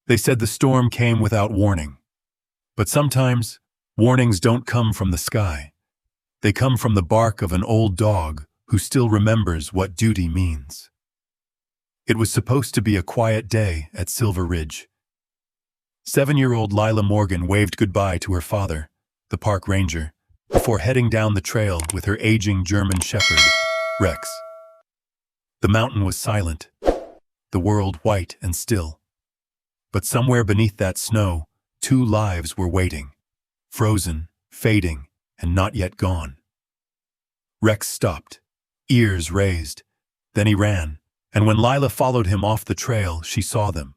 They said the storm came without warning. But sometimes, warnings don't come from the sky. They come from the bark of an old dog who still remembers what duty means. It was supposed to be a quiet day at Silver Ridge. 7-year-old Lila Morgan waved goodbye to her father, the park ranger, before heading down the trail with her aging German shepherd, Rex. The mountain was silent, the world white and still. But somewhere beneath that snow, 2 lives were waiting, frozen, fading, and not yet gone. Rex stopped, ears raised. Then he ran, and when Lila followed him off the trail, she saw them.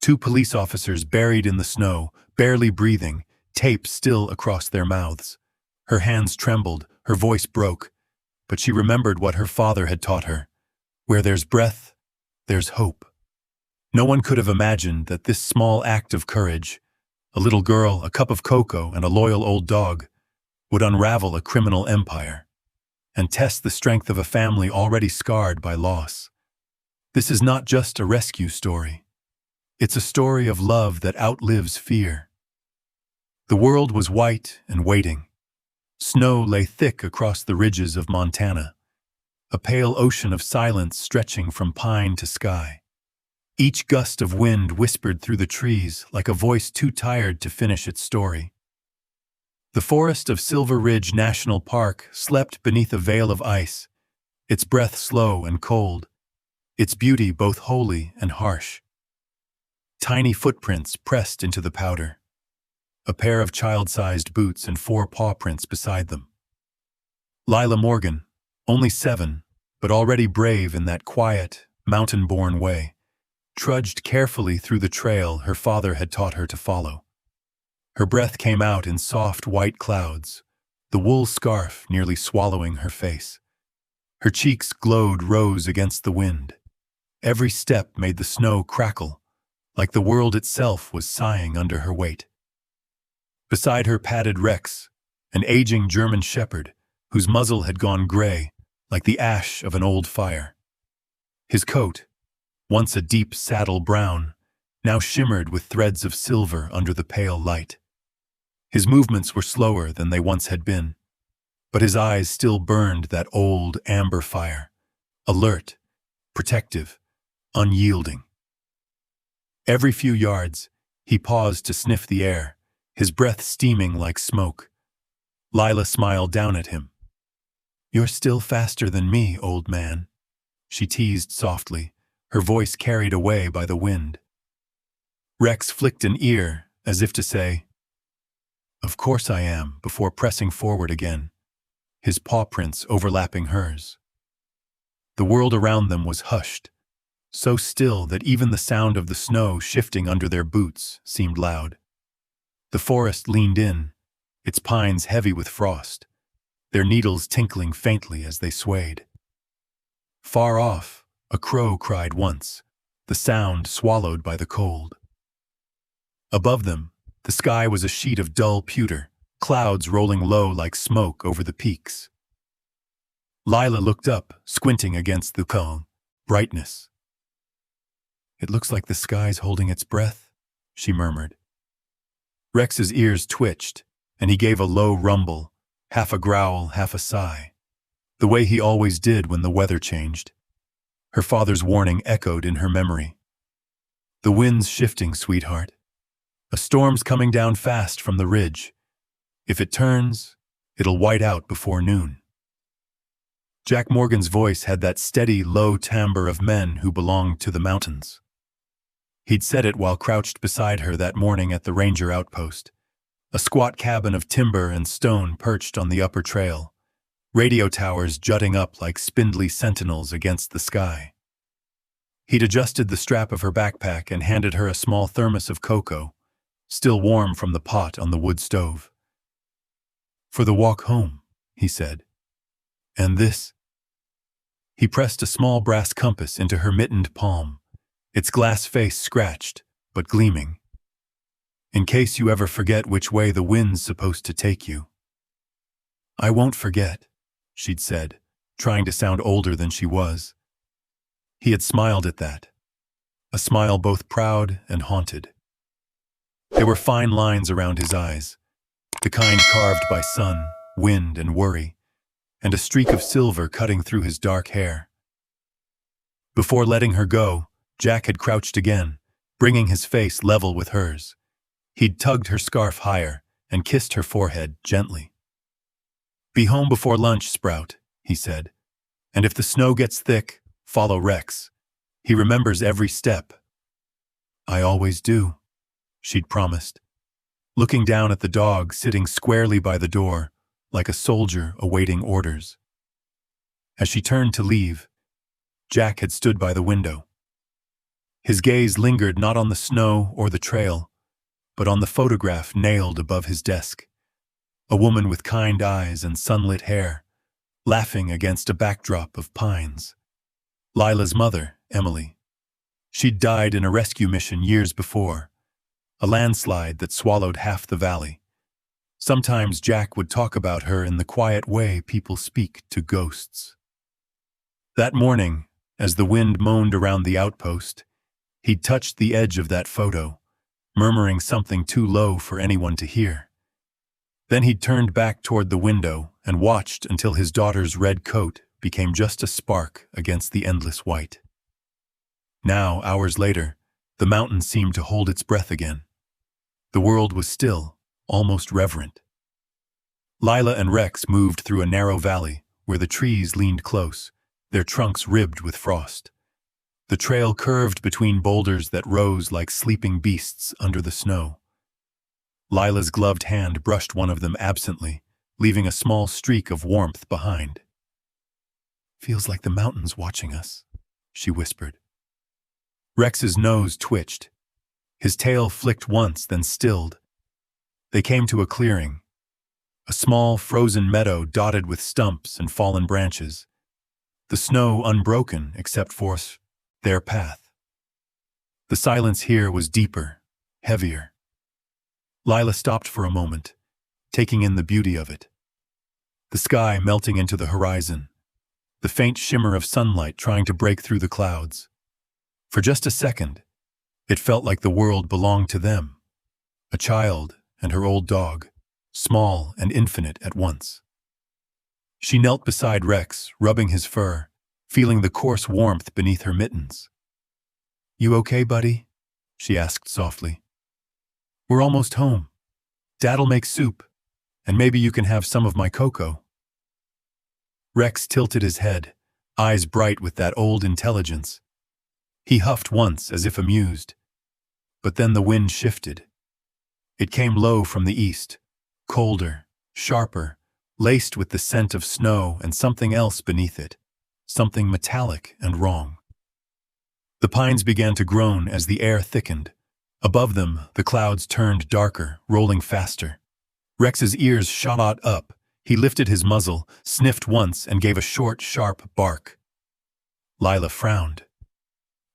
2 police officers buried in the snow, barely breathing, tape still across their mouths. Her hands trembled, her voice broke, but she remembered what her father had taught her. Where there's breath, there's hope. No one could have imagined that this small act of courage, a little girl, a cup of cocoa, and a loyal old dog, would unravel a criminal empire and test the strength of a family already scarred by loss. This is not just a rescue story. It's a story of love that outlives fear. The world was white and waiting. Snow lay thick across the ridges of Montana, a pale ocean of silence stretching from pine to sky. Each gust of wind whispered through the trees like a voice too tired to finish its story. The forest of Silver Ridge National Park slept beneath a veil of ice, its breath slow and cold, its beauty both holy and harsh. Tiny footprints pressed into the powder, a pair of child-sized boots and 4 paw prints beside them. Lila Morgan, only 7, but already brave in that quiet, mountain-born way, trudged carefully through the trail her father had taught her to follow. Her breath came out in soft white clouds, the wool scarf nearly swallowing her face. Her cheeks glowed rose against the wind. Every step made the snow crackle, like the world itself was sighing under her weight. Beside her padded Rex, an aging German shepherd whose muzzle had gone gray like the ash of an old fire. His coat, once a deep saddle brown, now shimmered with threads of silver under the pale light. His movements were slower than they once had been, but his eyes still burned that old amber fire, alert, protective, unyielding. Every few yards, he paused to sniff the air, his breath steaming like smoke. Lila smiled down at him. "You're still faster than me, old man," she teased softly, her voice carried away by the wind. Rex flicked an ear, as if to say, "Of course I am," before pressing forward again, his paw prints overlapping hers. The world around them was hushed, so still that even the sound of the snow shifting under their boots seemed loud. The forest leaned in, its pines heavy with frost, their needles tinkling faintly as they swayed. Far off, a crow cried once, the sound swallowed by the cold. Above them, the sky was a sheet of dull pewter, clouds rolling low like smoke over the peaks. Lila looked up, squinting against the calm brightness. "It looks like the sky's holding its breath," she murmured. Rex's ears twitched, and he gave a low rumble, half a growl, half a sigh, the way he always did when the weather changed. Her father's warning echoed in her memory. "The wind's shifting, sweetheart. A storm's coming down fast from the ridge. If it turns, it'll white out before noon." Jack Morgan's voice had that steady, low timbre of men who belonged to the mountains. He'd said it while crouched beside her that morning at the ranger outpost, a squat cabin of timber and stone perched on the upper trail, radio towers jutting up like spindly sentinels against the sky. He'd adjusted the strap of her backpack and handed her a small thermos of cocoa, still warm from the pot on the wood stove. "For the walk home," he said. "And this?" He pressed a small brass compass into her mittened palm, its glass face scratched, but gleaming. "In case you ever forget which way the wind's supposed to take you." "I won't forget," she'd said, trying to sound older than she was. He had smiled at that, a smile both proud and haunted. There were fine lines around his eyes, the kind carved by sun, wind, and worry, and a streak of silver cutting through his dark hair. Before letting her go, Jack had crouched again, bringing his face level with hers. He'd tugged her scarf higher and kissed her forehead gently. "Be home before lunch, Sprout," he said. "And if the snow gets thick, follow Rex. He remembers every step." "I always do," she'd promised, looking down at the dog sitting squarely by the door, like a soldier awaiting orders. As she turned to leave, Jack had stood by the window. His gaze lingered not on the snow or the trail, but on the photograph nailed above his desk. A woman with kind eyes and sunlit hair, laughing against a backdrop of pines. Lila's mother, Emily. She'd died in a rescue mission years before, a landslide that swallowed half the valley. Sometimes Jack would talk about her in the quiet way people speak to ghosts. That morning, as the wind moaned around the outpost, he'd touched the edge of that photo, murmuring something too low for anyone to hear. Then he'd turned back toward the window and watched until his daughter's red coat became just a spark against the endless white. Now, hours later, the mountain seemed to hold its breath again. The world was still, almost reverent. Lila and Rex moved through a narrow valley where the trees leaned close, their trunks ribbed with frost. The trail curved between boulders that rose like sleeping beasts under the snow. Lila's gloved hand brushed one of them absently, leaving a small streak of warmth behind. "Feels like the mountain's watching us," she whispered. Rex's nose twitched. His tail flicked once, then stilled. They came to a clearing, a small frozen meadow dotted with stumps and fallen branches, the snow unbroken except for their path. The silence here was deeper, heavier. Lila stopped for a moment, taking in the beauty of it. The sky melting into the horizon, the faint shimmer of sunlight trying to break through the clouds. For just a second, it felt like the world belonged to them, a child and her old dog, small and infinite at once. She knelt beside Rex, rubbing his fur, feeling the coarse warmth beneath her mittens. "You okay, buddy?" she asked softly. "We're almost home. Dad'll make soup, and maybe you can have some of my cocoa." Rex tilted his head, eyes bright with that old intelligence. He huffed once as if amused, but then the wind shifted. It came low from the east, colder, sharper, laced with the scent of snow and something else beneath it, something metallic and wrong. The pines began to groan as the air thickened. Above them, the clouds turned darker, rolling faster. Rex's ears shot up. He lifted his muzzle, sniffed once, and gave a short, sharp bark. Lila frowned.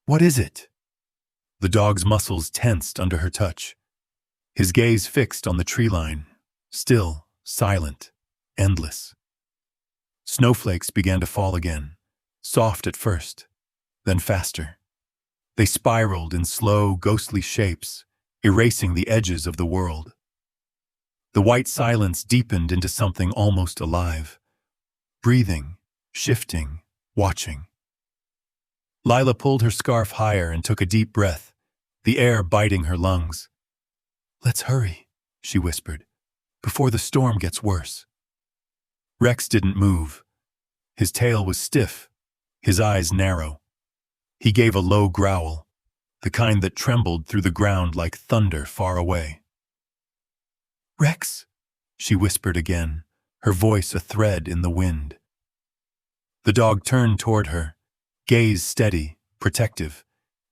"What is it?" The dog's muscles tensed under her touch. His gaze fixed on the tree line, still, silent, endless. Snowflakes began to fall again, soft at first, then faster. They spiraled in slow, ghostly shapes, erasing the edges of the world. The white silence deepened into something almost alive, breathing, shifting, watching. Lila pulled her scarf higher and took a deep breath, the air biting her lungs. "Let's hurry," she whispered, "before the storm gets worse." Rex didn't move. His tail was stiff, his eyes narrow. He gave a low growl, the kind that trembled through the ground like thunder far away. "Rex," she whispered again, her voice a thread in the wind. The dog turned toward her, gaze steady, protective,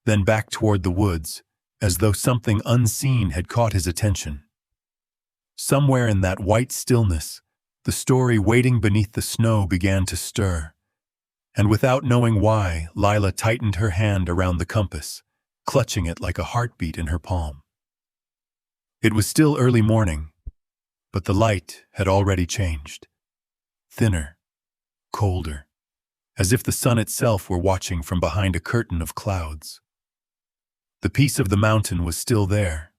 then back toward the woods, as though something unseen had caught his attention. Somewhere in that white stillness, the story waiting beneath the snow began to stir. And without knowing why, Lila tightened her hand around the compass, clutching it like a heartbeat in her palm. It was still early morning, but the light had already changed. Thinner, colder, as if the sun itself were watching from behind a curtain of clouds. The peace of the mountain was still there,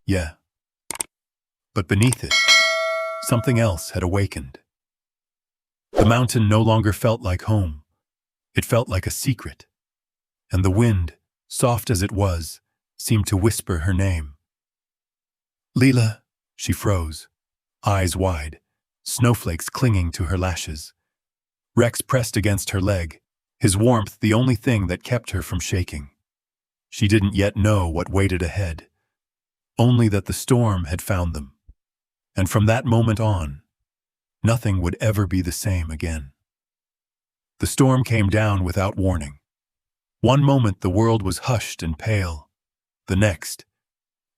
Yeah. But beneath it, something else had awakened. The mountain no longer felt like home. It felt like a secret. And the wind, soft as it was, seemed to whisper her name. Leela, she froze, eyes wide, snowflakes clinging to her lashes. Rex pressed against her leg, his warmth the only thing that kept her from shaking. She didn't yet know what waited ahead, only that the storm had found them. And from that moment on, nothing would ever be the same again. The storm came down without warning. One moment the world was hushed and pale. The next,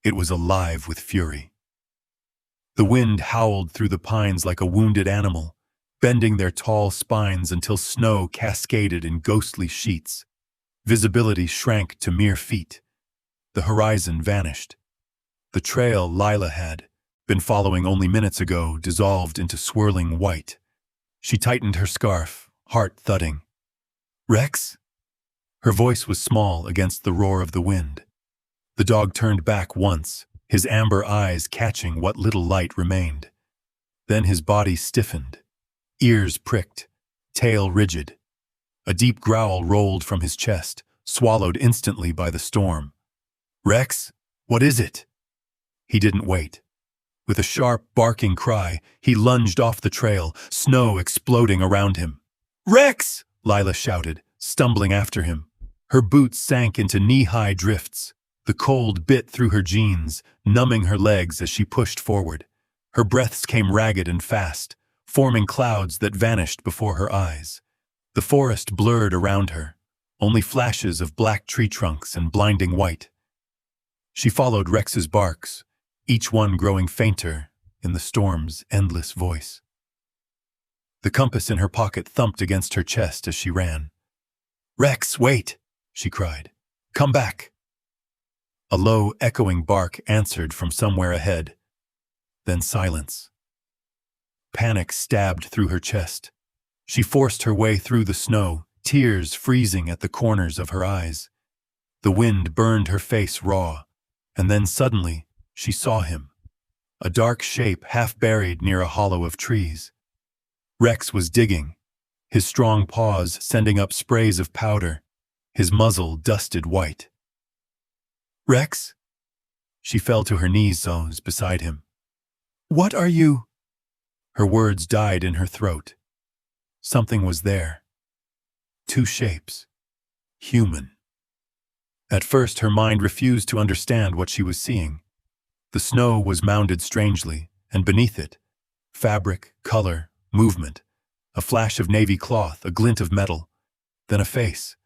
it was alive with fury. The wind howled through the pines like a wounded animal, bending their tall spines until snow cascaded in ghostly sheets. Visibility shrank to mere feet. The horizon vanished. The trail Lila had been following only minutes ago dissolved into swirling white. She tightened her scarf, heart thudding. Rex? Her voice was small against the roar of the wind. The dog turned back once, his amber eyes catching what little light remained. Then his body stiffened, ears pricked, tail rigid. A deep growl rolled from his chest, swallowed instantly by the storm. Rex, what is it? He didn't wait. With a sharp, barking cry, he lunged off the trail, snow exploding around him. Rex! Lila shouted, stumbling after him. Her boots sank into knee-high drifts. The cold bit through her jeans, numbing her legs as she pushed forward. Her breaths came ragged and fast, forming clouds that vanished before her eyes. The forest blurred around her, only flashes of black tree trunks and blinding white. She followed Rex's barks, each one growing fainter in the storm's endless voice. The compass in her pocket thumped against her chest as she ran. Rex, wait, she cried. Come back. A low, echoing bark answered from somewhere ahead. Then silence. Panic stabbed through her chest. She forced her way through the snow, tears freezing at the corners of her eyes. The wind burned her face raw, and then suddenly she saw him, a dark shape half buried near a hollow of trees. Rex was digging, his strong paws sending up sprays of powder, his muzzle dusted white. Rex? She fell to her knees beside him. What are you? Her words died in her throat. Something was there. Two shapes. Human. At first her mind refused to understand what she was seeing. The snow was mounded strangely, and beneath it, fabric, color, movement, a flash of navy cloth, a glint of metal, then a face.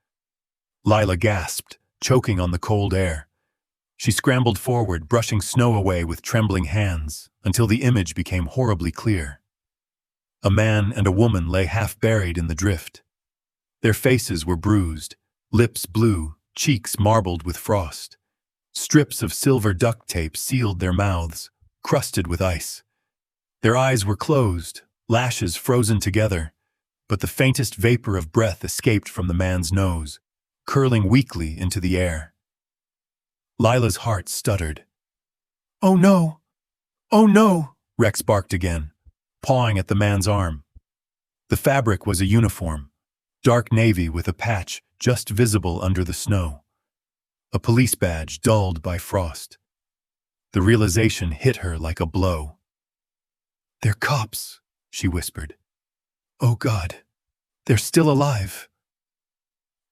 Lila gasped, choking on the cold air. She scrambled forward, brushing snow away with trembling hands, until the image became horribly clear. A man and a woman lay half buried in the drift. Their faces were bruised, lips blue, cheeks marbled with frost. Strips of silver duct tape sealed their mouths, crusted with ice. Their eyes were closed, lashes frozen together, but the faintest vapor of breath escaped from the man's nose, curling weakly into the air. Lila's heart stuttered. Oh no! Oh no! Rex barked again, pawing at the man's arm. The fabric was a uniform, dark navy with a patch just visible under the snow. A police badge dulled by frost. The realization hit her like a blow. They're cops, she whispered. Oh God, they're still alive.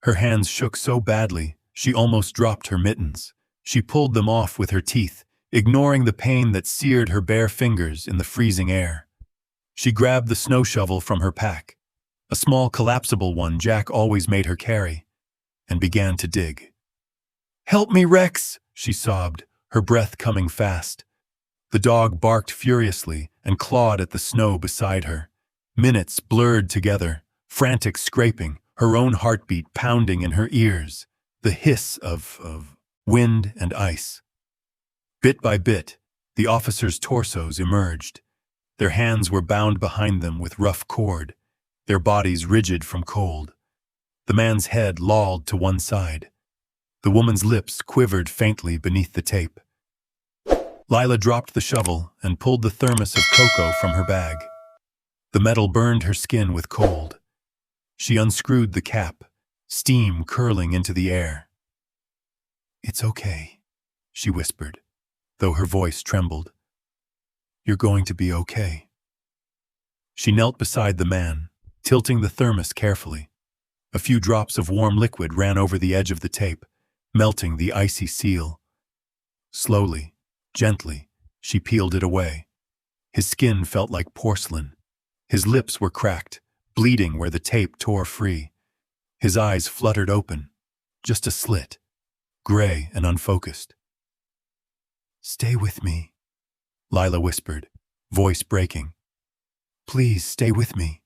Her hands shook so badly, she almost dropped her mittens. She pulled them off with her teeth, ignoring the pain that seared her bare fingers in the freezing air. She grabbed the snow shovel from her pack, a small collapsible one Jack always made her carry, and began to dig. Help me, Rex, she sobbed, her breath coming fast. The dog barked furiously and clawed at the snow beside her. Minutes blurred together, frantic scraping, her own heartbeat pounding in her ears, the hiss of wind and ice. Bit by bit, the officers' torsos emerged. Their hands were bound behind them with rough cord, their bodies rigid from cold. The man's head lolled to one side. The woman's lips quivered faintly beneath the tape. Lila dropped the shovel and pulled the thermos of cocoa from her bag. The metal burned her skin with cold. She unscrewed the cap, steam curling into the air. "It's okay," she whispered, though her voice trembled. "You're going to be okay." She knelt beside the man, tilting the thermos carefully. A few drops of warm liquid ran over the edge of the tape, melting the icy seal. Slowly, gently, she peeled it away. His skin felt like porcelain. His lips were cracked, bleeding where the tape tore free. His eyes fluttered open, just a slit, gray and unfocused. "Stay with me," Lila whispered, voice breaking. "Please stay with me."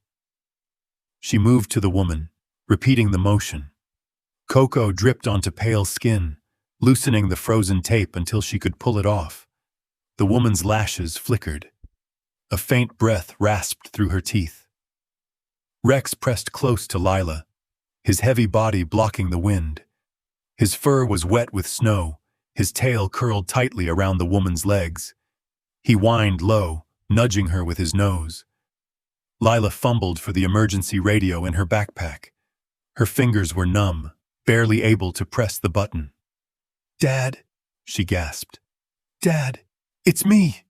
She moved to the woman, repeating the motion. Cocoa dripped onto pale skin, loosening the frozen tape until she could pull it off. The woman's lashes flickered. A faint breath rasped through her teeth. Rex pressed close to Lila, his heavy body blocking the wind. His fur was wet with snow, his tail curled tightly around the woman's legs. He whined low, nudging her with his nose. Lila fumbled for the emergency radio in her backpack. Her fingers were numb, barely able to press the button. "Dad," she gasped. "Dad, it's me.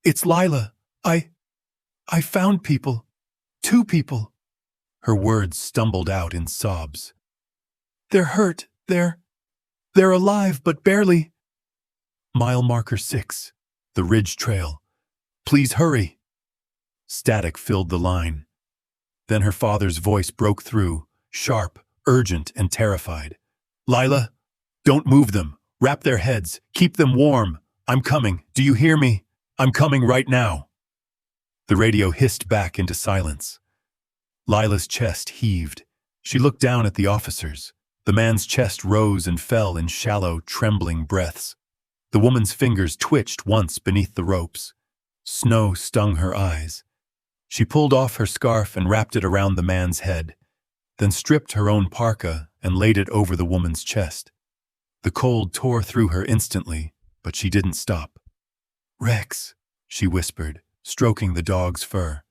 It's Lila. I found people. 2 people." Her words stumbled out in sobs. "They're hurt. They're alive, but barely." "Mile marker 6, the ridge trail. Please hurry." Static filled the line. Then her father's voice broke through, sharp, urgent, and terrified. "Lila, don't move them. Wrap their heads. Keep them warm. I'm coming. Do you hear me? I'm coming right now." The radio hissed back into silence. Lila's chest heaved. She looked down at the officers. The man's chest rose and fell in shallow, trembling breaths. The woman's fingers twitched once beneath the ropes. Snow stung her eyes. She pulled off her scarf and wrapped it around the man's head, then stripped her own parka and laid it over the woman's chest. The cold tore through her instantly, but she didn't stop. "Rex," she whispered, stroking the dog's fur.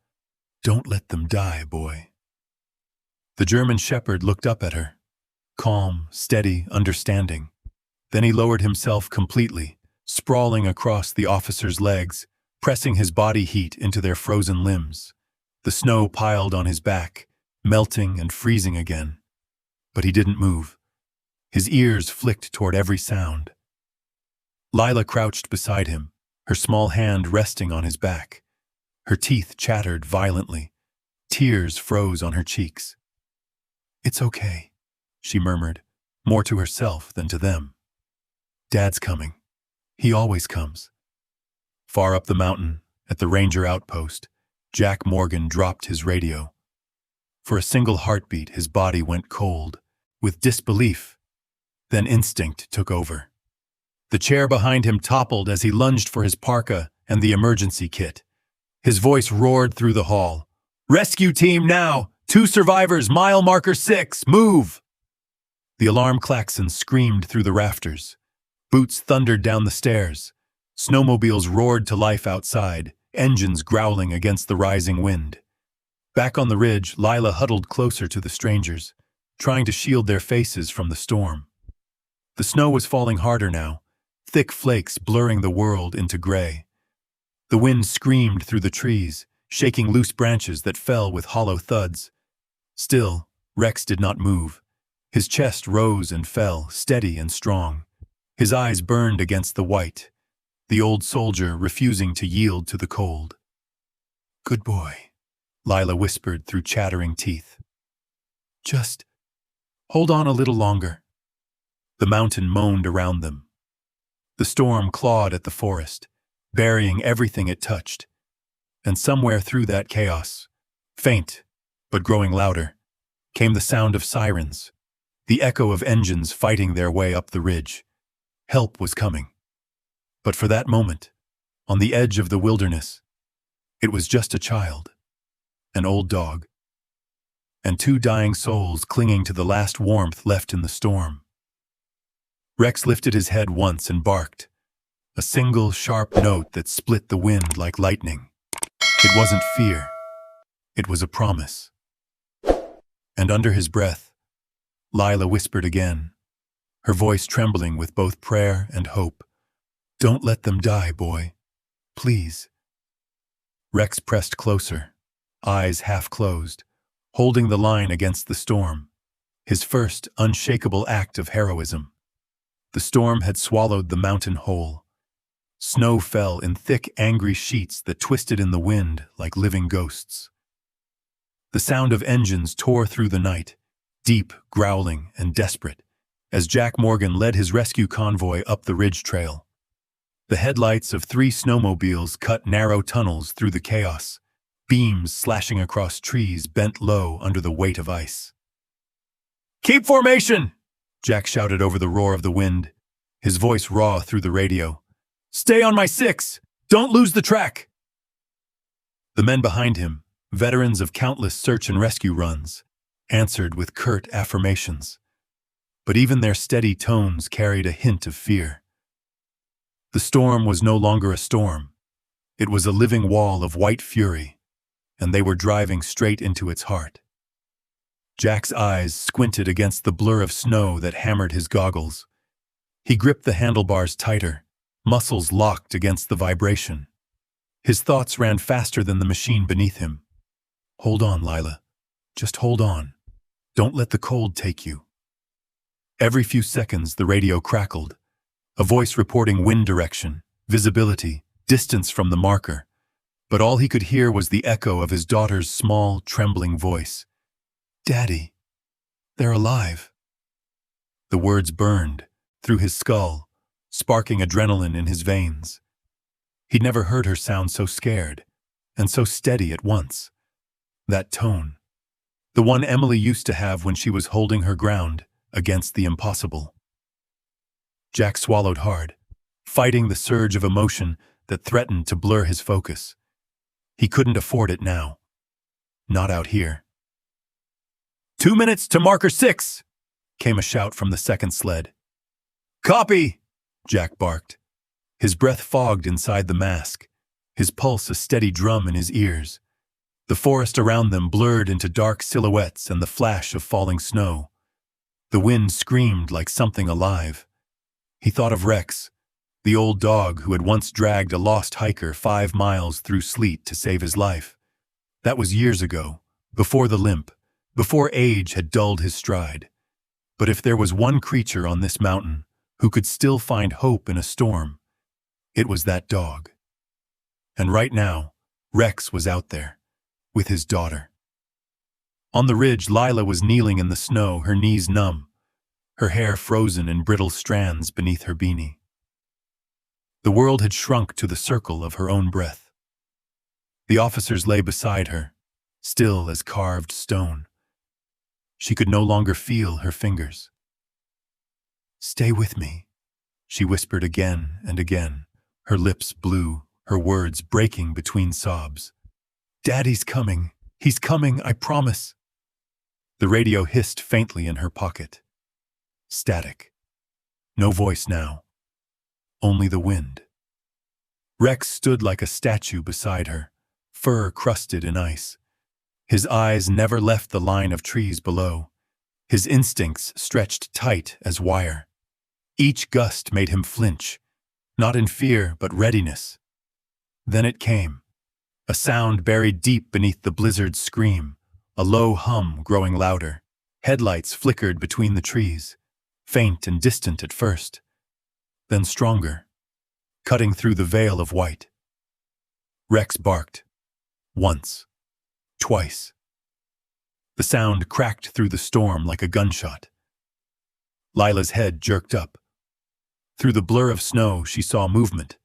"Don't let them die, boy." The German shepherd looked up at her, calm, steady, understanding. Then he lowered himself completely, sprawling across the officer's legs, pressing his body heat into their frozen limbs. The snow piled on his back, melting and freezing again. But he didn't move. His ears flicked toward every sound. Lila crouched beside him, her small hand resting on his back. Her teeth chattered violently. Tears froze on her cheeks. "It's okay," she murmured, more to herself than to them. "Dad's coming. He always comes." Far up the mountain, at the ranger outpost, Jack Morgan dropped his radio. For a single heartbeat, his body went cold, with disbelief. Then instinct took over. The chair behind him toppled as he lunged for his parka and the emergency kit. His voice roared through the hall. "Rescue team now! 2 survivors, mile marker 6, move!" The alarm klaxon screamed through the rafters. Boots thundered down the stairs. Snowmobiles roared to life outside, engines growling against the rising wind. Back on the ridge, Lila huddled closer to the strangers, trying to shield their faces from the storm. The snow was falling harder now, thick flakes blurring the world into gray. The wind screamed through the trees, shaking loose branches that fell with hollow thuds. Still, Rex did not move. His chest rose and fell, steady and strong. His eyes burned against the white, the old soldier refusing to yield to the cold. "Good boy," Lila whispered through chattering teeth. "Just hold on a little longer." The mountain moaned around them. The storm clawed at the forest, burying everything it touched. And somewhere through that chaos, faint but growing louder, came the sound of sirens, the echo of engines fighting their way up the ridge. Help was coming. But for that moment, on the edge of the wilderness, it was just a child, an old dog, and 2 dying souls clinging to the last warmth left in the storm. Rex lifted his head once and barked. a single sharp note that split the wind like lightning. It wasn't fear, it was a promise. And under his breath, Lila whispered again, her voice trembling with both prayer and hope. "Don't let them die, boy. Please." Rex pressed closer, eyes half closed, holding the line against the storm, his first unshakable act of heroism. The storm had swallowed the mountain whole. Snow fell in thick, angry sheets that twisted in the wind like living ghosts. The sound of engines tore through the night, deep, growling, and desperate, as Jack Morgan led his rescue convoy up the ridge trail. The headlights of 3 snowmobiles cut narrow tunnels through the chaos, beams slashing across trees bent low under the weight of ice. "Keep formation!" Jack shouted over the roar of the wind, his voice raw through the radio. "Stay on my 6! Don't lose the track!" The men behind him, veterans of countless search and rescue runs, answered with curt affirmations. But even their steady tones carried a hint of fear. The storm was no longer a storm. It was a living wall of white fury, and they were driving straight into its heart. Jack's eyes squinted against the blur of snow that hammered his goggles. He gripped the handlebars tighter, muscles locked against the vibration. His thoughts ran faster than the machine beneath him. "Hold on, Lila. Just hold on. Don't let the cold take you." Every few seconds, the radio crackled, a voice reporting wind direction, visibility, distance from the marker. But all he could hear was the echo of his daughter's small, trembling voice. "Daddy, they're alive." The words burned through his skull, sparking adrenaline in his veins. He'd never heard her sound so scared, and so steady at once. That tone, the one Emily used to have when she was holding her ground against the impossible. Jack swallowed hard, fighting the surge of emotion that threatened to blur his focus. He couldn't afford it now. Not out here. 2 minutes to marker 6, came a shout from the second sled. "Copy," Jack barked. His breath fogged inside the mask, his pulse a steady drum in his ears. The forest around them blurred into dark silhouettes and the flash of falling snow. The wind screamed like something alive. He thought of Rex, the old dog who had once dragged a lost hiker 5 miles through sleet to save his life. That was years ago, before the limp, before age had dulled his stride. But if there was one creature on this mountain who could still find hope in a storm, it was that dog. And right now, Rex was out there, with his daughter. On the ridge, Lila was kneeling in the snow, her knees numb, her hair frozen in brittle strands beneath her beanie. The world had shrunk to the circle of her own breath. The officers lay beside her, still as carved stone. She could no longer feel her fingers. "Stay with me," she whispered again and again, her lips blue, her words breaking between sobs. "Daddy's coming. He's coming, I promise." The radio hissed faintly in her pocket. Static. No voice now. Only the wind. Rex stood like a statue beside her, fur crusted in ice. His eyes never left the line of trees below. His instincts stretched tight as wire. Each gust made him flinch, not in fear but readiness. Then it came. A sound buried deep beneath the blizzard's scream, a low hum growing louder. Headlights flickered between the trees, faint and distant at first, then stronger, cutting through the veil of white. Rex barked. Once. Twice. The sound cracked through the storm like a gunshot. Lila's head jerked up. Through the blur of snow, she saw movement,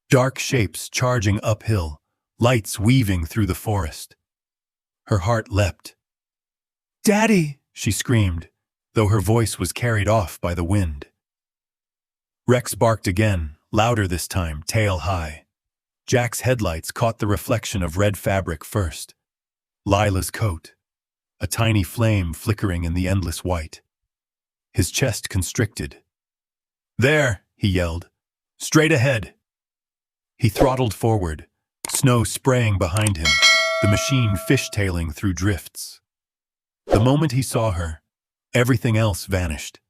dark shapes charging uphill, lights weaving through the forest. Her heart leapt. "Daddy!" she screamed, though her voice was carried off by the wind. Rex barked again, louder this time, tail high. Jack's headlights caught the reflection of red fabric first. Lila's coat, a tiny flame flickering in the endless white. His chest constricted. "There!" he yelled. "Straight ahead! He throttled forward, snow spraying behind him, the machine fishtailing through drifts. The moment he saw her, everything else vanished.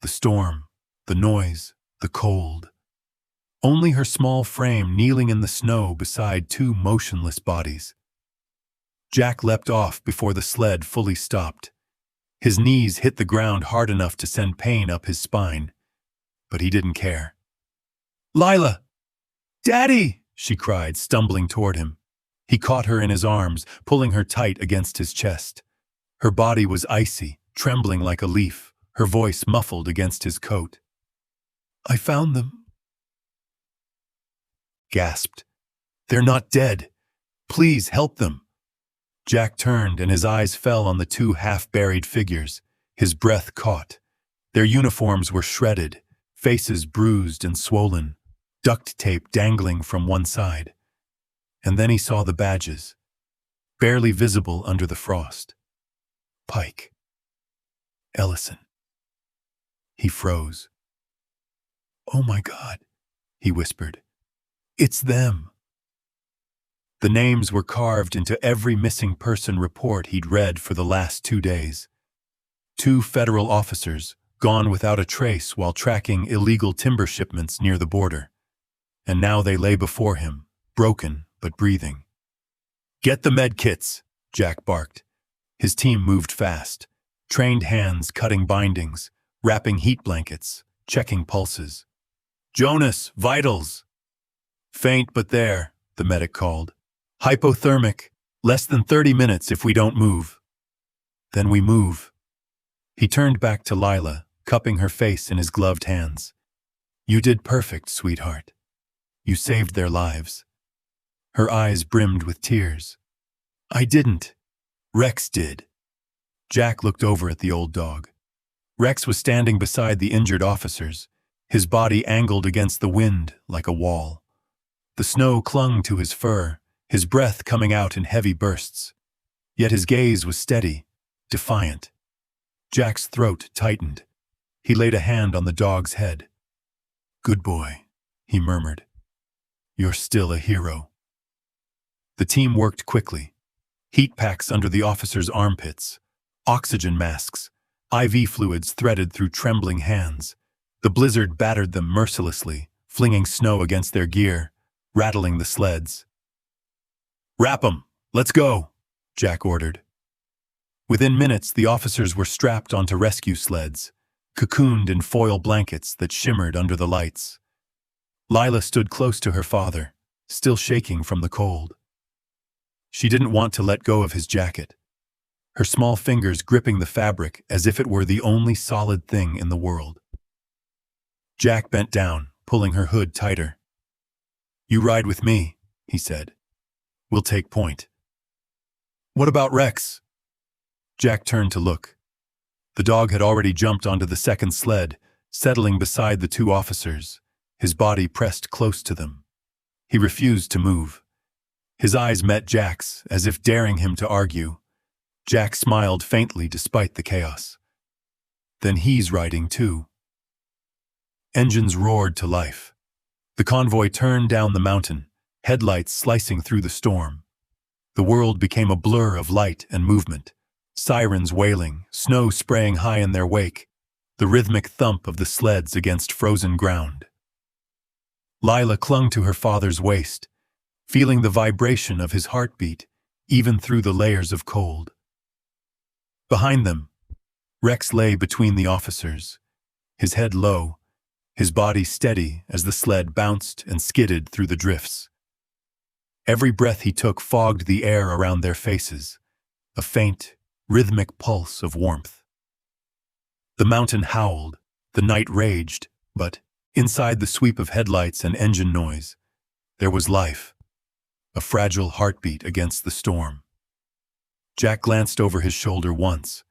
The storm, the noise, the cold. Only her small frame kneeling in the snow beside two motionless bodies. Jack leapt off before the sled fully stopped. His knees hit the ground hard enough to send pain up his spine, but he didn't care. "Lila! Daddy!" she cried, stumbling toward him. He caught her in his arms, pulling her tight against his chest. Her body was icy, trembling like a leaf, her voice muffled against his coat. "I found them," gasped. "They're not dead. Please help them." Jack turned and his eyes fell on the two half-buried figures, his breath caught. Their uniforms were shredded, faces bruised and swollen, duct tape dangling from one side. And then he saw the badges, barely visible under the frost. Pike. Ellison. He froze. "Oh my God," he whispered. "It's them." The names were carved into every missing person report he'd read for the last 2 days. 2 federal officers, gone without a trace while tracking illegal timber shipments near the border. And now they lay before him, broken but breathing. "Get the med kits," Jack barked. His team moved fast, trained hands cutting bindings, wrapping heat blankets, checking pulses. "Jonas, vitals!" "Faint but there," the medic called. "Hypothermic, less than 30 minutes if we don't move." "Then we move." He turned back to Lila, cupping her face in his gloved hands. "You did perfect, sweetheart. You saved their lives." Her eyes brimmed with tears. "I didn't. Rex did." Jack looked over at the old dog. Rex was standing beside the injured officers, his body angled against the wind like a wall. The snow clung to his fur, his breath coming out in heavy bursts. Yet his gaze was steady, defiant. Jack's throat tightened. He laid a hand on the dog's head. "Good boy," he murmured. "You're still a hero." The team worked quickly. Heat packs under the officers' armpits, oxygen masks, IV fluids threaded through trembling hands. The blizzard battered them mercilessly, flinging snow against their gear, rattling the sleds. "Wrap 'em! Let's go!" Jack ordered. Within minutes, the officers were strapped onto rescue sleds, cocooned in foil blankets that shimmered under the lights. Lila stood close to her father, still shaking from the cold. She didn't want to let go of his jacket, her small fingers gripping the fabric as if it were the only solid thing in the world. Jack bent down, pulling her hood tighter. "You ride with me," he said. "We'll take point." "What about Rex?" Jack turned to look. The dog had already jumped onto the second sled, settling beside the 2 officers, his body pressed close to them. He refused to move. His eyes met Jack's, as if daring him to argue. Jack smiled faintly despite the chaos. "Then he's riding too." Engines roared to life. The convoy turned down the mountain, headlights slicing through the storm. The world became a blur of light and movement, sirens wailing, snow spraying high in their wake, the rhythmic thump of the sleds against frozen ground. Lila clung to her father's waist, feeling the vibration of his heartbeat, even through the layers of cold. Behind them, Rex lay between the officers, his head low, his body steady as the sled bounced and skidded through the drifts. Every breath he took fogged the air around their faces, a faint, rhythmic pulse of warmth. The mountain howled, the night raged, but, inside the sweep of headlights and engine noise, there was life, a fragile heartbeat against the storm. Jack glanced over his shoulder once,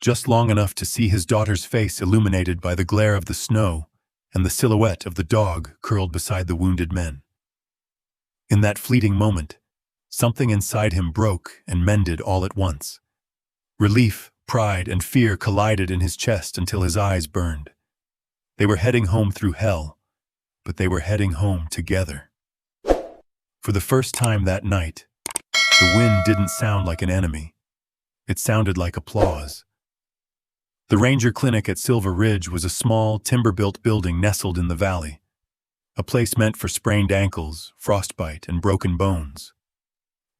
just long enough to see his daughter's face illuminated by the glare of the snow and the silhouette of the dog curled beside the wounded men. In that fleeting moment, something inside him broke and mended all at once. Relief, pride, and fear collided in his chest until his eyes burned. They were heading home through hell, but they were heading home together. For the first time that night, the wind didn't sound like an enemy. It sounded like applause. The Ranger Clinic at Silver Ridge was a small, timber-built building nestled in the valley, a place meant for sprained ankles, frostbite, and broken bones.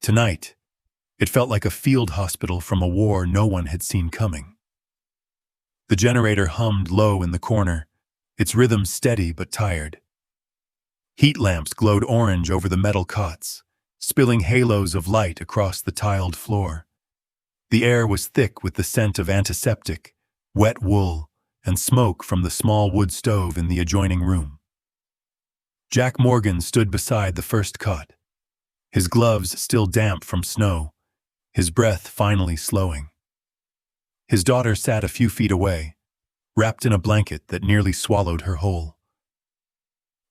Tonight, it felt like a field hospital from a war no one had seen coming. The generator hummed low in the corner, its rhythm steady but tired. Heat lamps glowed orange over the metal cots, spilling halos of light across the tiled floor. The air was thick with the scent of antiseptic, wet wool, and smoke from the small wood stove in the adjoining room. Jack Morgan stood beside the first cot, his gloves still damp from snow, his breath finally slowing. His daughter sat a few feet away, wrapped in a blanket that nearly swallowed her whole.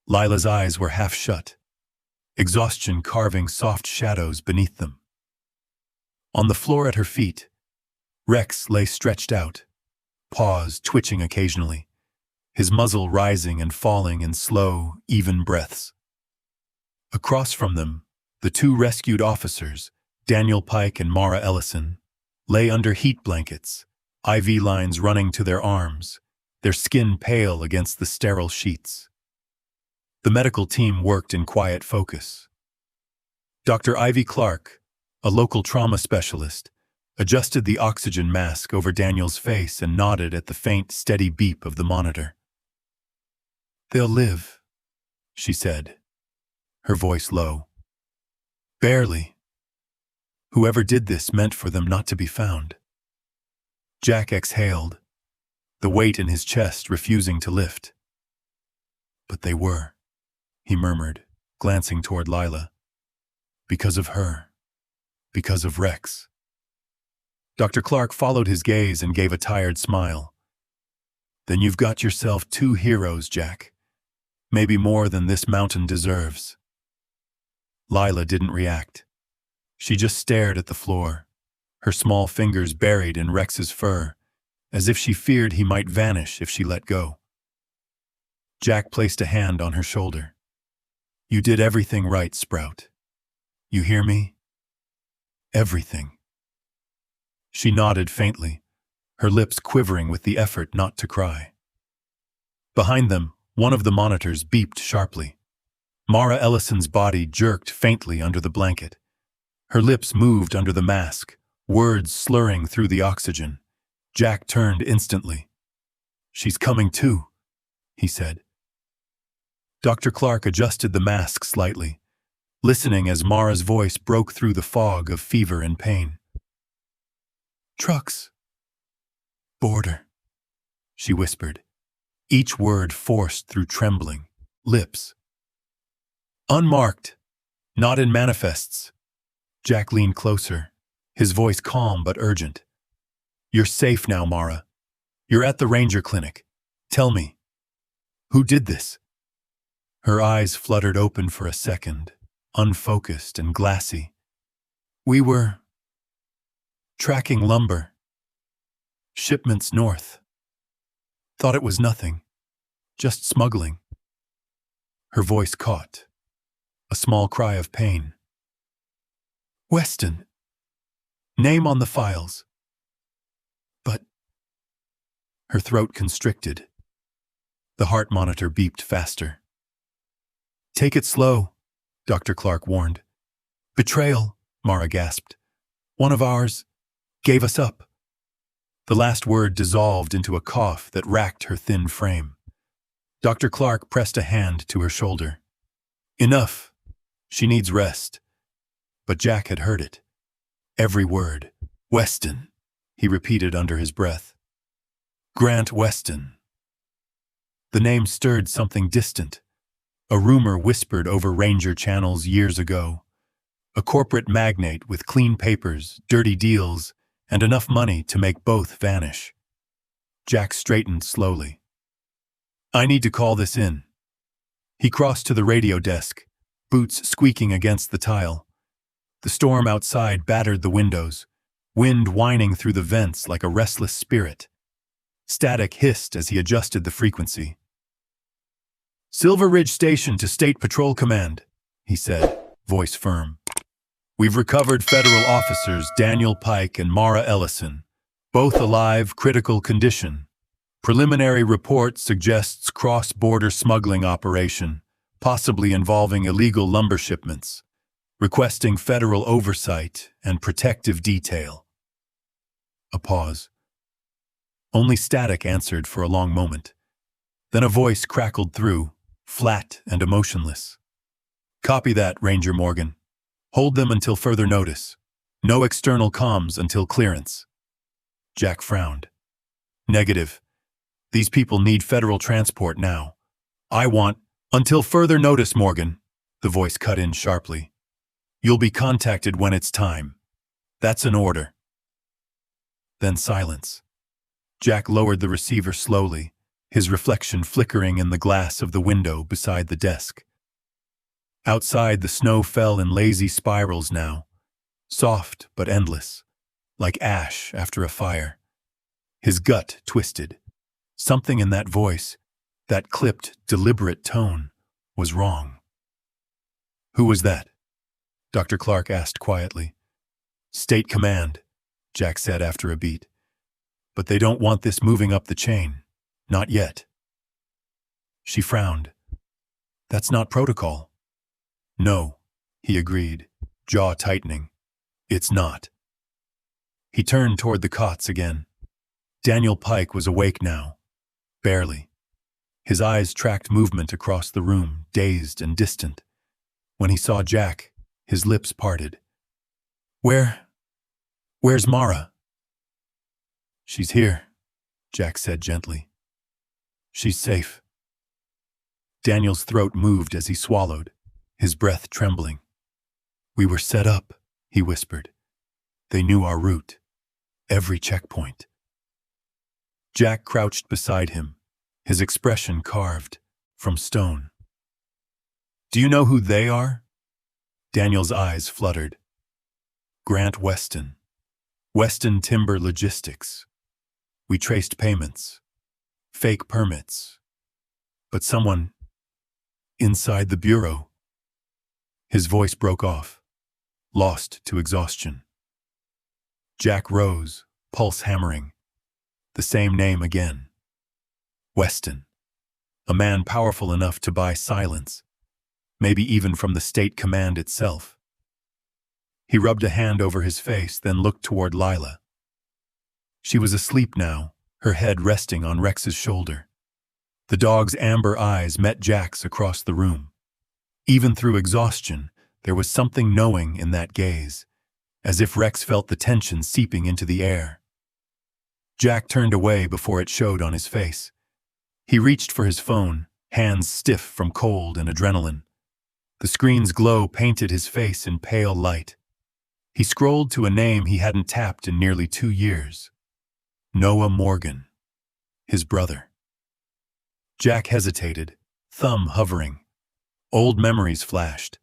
Lila's eyes were half shut, exhaustion carving soft shadows beneath them. On the floor at her feet, Rex lay stretched out, paws twitching occasionally, his muzzle rising and falling in slow, even breaths. Across from them, the two rescued officers, Daniel Pike and Mara Ellison, lay under heat blankets, IV lines running to their arms, their skin pale against the sterile sheets. The medical team worked in quiet focus. Dr. Ivy Clark, a local trauma specialist, adjusted the oxygen mask over Daniel's face and nodded at the faint, steady beep of the monitor. "They'll live," she said, her voice low. "Barely. Whoever did this meant for them not to be found." Jack exhaled, the weight in his chest refusing to lift. "But they were," he murmured, glancing toward Lila. "Because of her. Because of Rex." Dr. Clark followed his gaze and gave a tired smile. "Then you've got yourself two heroes, Jack. Maybe more than this mountain deserves." Lila didn't react. She just stared at the floor, her small fingers buried in Rex's fur, as if she feared he might vanish if she let go. Jack placed a hand on her shoulder. "You did everything right, Sprout. You hear me? Everything." She nodded faintly, her lips quivering with the effort not to cry. Behind them, one of the monitors beeped sharply. Mara Ellison's body jerked faintly under the blanket. Her lips moved under the mask, words slurring through the oxygen. Jack turned instantly. "She's coming too," he said. Dr. Clark adjusted the mask slightly, listening as Mara's voice broke through the fog of fever and pain. "Trucks. Border," she whispered, each word forced through trembling lips. "Unmarked. Not in manifests." Jack leaned closer, his voice calm but urgent. "You're safe now, Mara. You're at the Ranger Clinic. Tell me, who did this?" Her eyes fluttered open for a second, unfocused and glassy. "We were tracking lumber. Shipments north. Thought it was nothing. Just smuggling." Her voice caught, a small cry of pain. "Weston. Name on the files." "But—" Her throat constricted. The heart monitor beeped faster. "Take it slow," Dr. Clark warned. "Betrayal," Mara gasped. "One of ours gave us up." The last word dissolved into a cough that racked her thin frame. Dr. Clark pressed a hand to her shoulder. "Enough. She needs rest." But Jack had heard it. Every word. "Weston," he repeated under his breath. "Grant Weston." The name stirred something distant. A rumor whispered over Ranger channels years ago. A corporate magnate with clean papers, dirty deals, and enough money to make both vanish. Jack straightened slowly. "I need to call this in." He crossed to the radio desk, boots squeaking against the tile. The storm outside battered the windows, wind whining through the vents like a restless spirit. Static hissed as he adjusted the frequency. "Silver Ridge Station to State Patrol Command," he said, voice firm. We've recovered federal officers Daniel Pike and Mara Ellison, both alive, critical condition. Preliminary report suggests cross-border smuggling operation, possibly involving illegal lumber shipments, requesting federal oversight and protective detail. A pause. Only static answered for a long moment. Then a voice crackled through, flat and emotionless. Copy that, Ranger Morgan. Hold them until further notice. No external comms until clearance. Jack frowned. Negative. These people need federal transport now. I want, until further notice, Morgan, the voice cut in sharply. You'll be contacted when it's time. That's an order. Then silence. Jack lowered the receiver slowly, his reflection flickering in the glass of the window beside the desk. Outside, the snow fell in lazy spirals now, soft but endless, like ash after a fire. His gut twisted. Something in that voice, that clipped, deliberate tone, was wrong. Who was that? Dr. Clark asked quietly. State Command, Jack said after a beat. But they don't want this moving up the chain. Not yet. She frowned. That's not protocol. No, he agreed, jaw tightening. It's not. He turned toward the cots again. Daniel Pike was awake now. Barely. His eyes tracked movement across the room, dazed and distant. When he saw Jack, his lips parted. Where's Mara? She's here, Jack said gently. She's safe. Daniel's throat moved as he swallowed, his breath trembling. We were set up, he whispered. They knew our route, every checkpoint. Jack crouched beside him, his expression carved from stone. Do you know who they are? Daniel's eyes fluttered. Grant Weston. Weston Timber Logistics. We traced payments. Fake permits. But someone inside the bureau. His voice broke off, lost to exhaustion. Jack rose, pulse hammering. The same name again. Weston. A man powerful enough to buy silence, maybe even from the state command itself. He rubbed a hand over his face, then looked toward Lila. She was asleep now, her head resting on Rex's shoulder. The dog's amber eyes met Jack's across the room. Even through exhaustion, there was something knowing in that gaze, as if Rex felt the tension seeping into the air. Jack turned away before it showed on his face. He reached for his phone, hands stiff from cold and adrenaline. The screen's glow painted his face in pale light. He scrolled to a name he hadn't tapped in nearly 2 years. Noah Morgan, his brother. Jack hesitated, thumb hovering. Old memories flashed,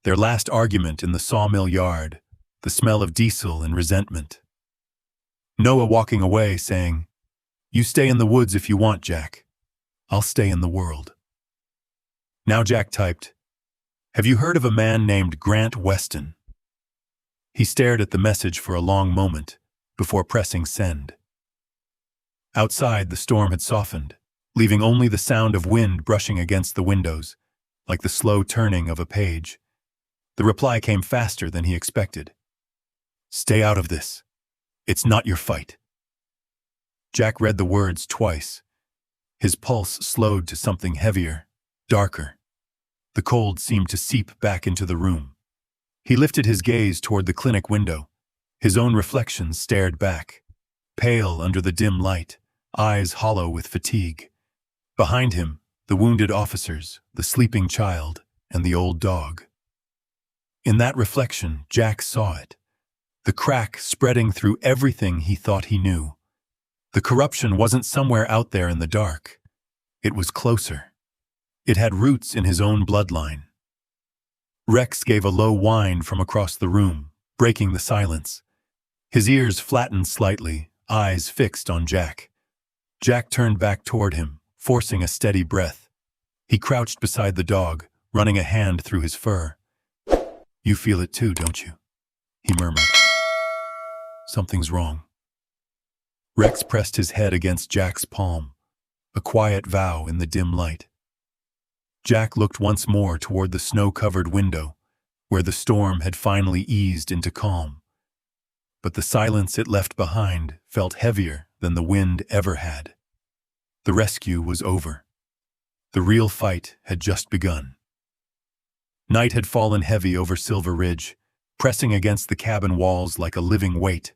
their last argument in the sawmill yard, the smell of diesel and resentment. Noah walking away, saying, You stay in the woods if you want, Jack. I'll stay in the world. Now Jack typed, Have you heard of a man named Grant Weston? He stared at the message for a long moment, before pressing send. Outside, the storm had softened, leaving only the sound of wind brushing against the windows, like the slow turning of a page. The reply came faster than he expected. Stay out of this. It's not your fight. Jack read the words twice. His pulse slowed to something heavier, darker. The cold seemed to seep back into the room. He lifted his gaze toward the clinic window. His own reflection stared back, pale under the dim light, eyes hollow with fatigue. Behind him, the wounded officers, the sleeping child, and the old dog. In that reflection, Jack saw it. The crack spreading through everything he thought he knew. The corruption wasn't somewhere out there in the dark. It was closer. It had roots in his own bloodline. Rex gave a low whine from across the room, breaking the silence. His ears flattened slightly, eyes fixed on Jack. Jack turned back toward him, forcing a steady breath. He crouched beside the dog, running a hand through his fur. You feel it too, don't you? He murmured. Something's wrong. Rex pressed his head against Jack's palm, a quiet vow in the dim light. Jack looked once more toward the snow-covered window, where the storm had finally eased into calm. But the silence it left behind felt heavier than the wind ever had. The rescue was over. The real fight had just begun. Night had fallen heavy over Silver Ridge, pressing against the cabin walls like a living weight.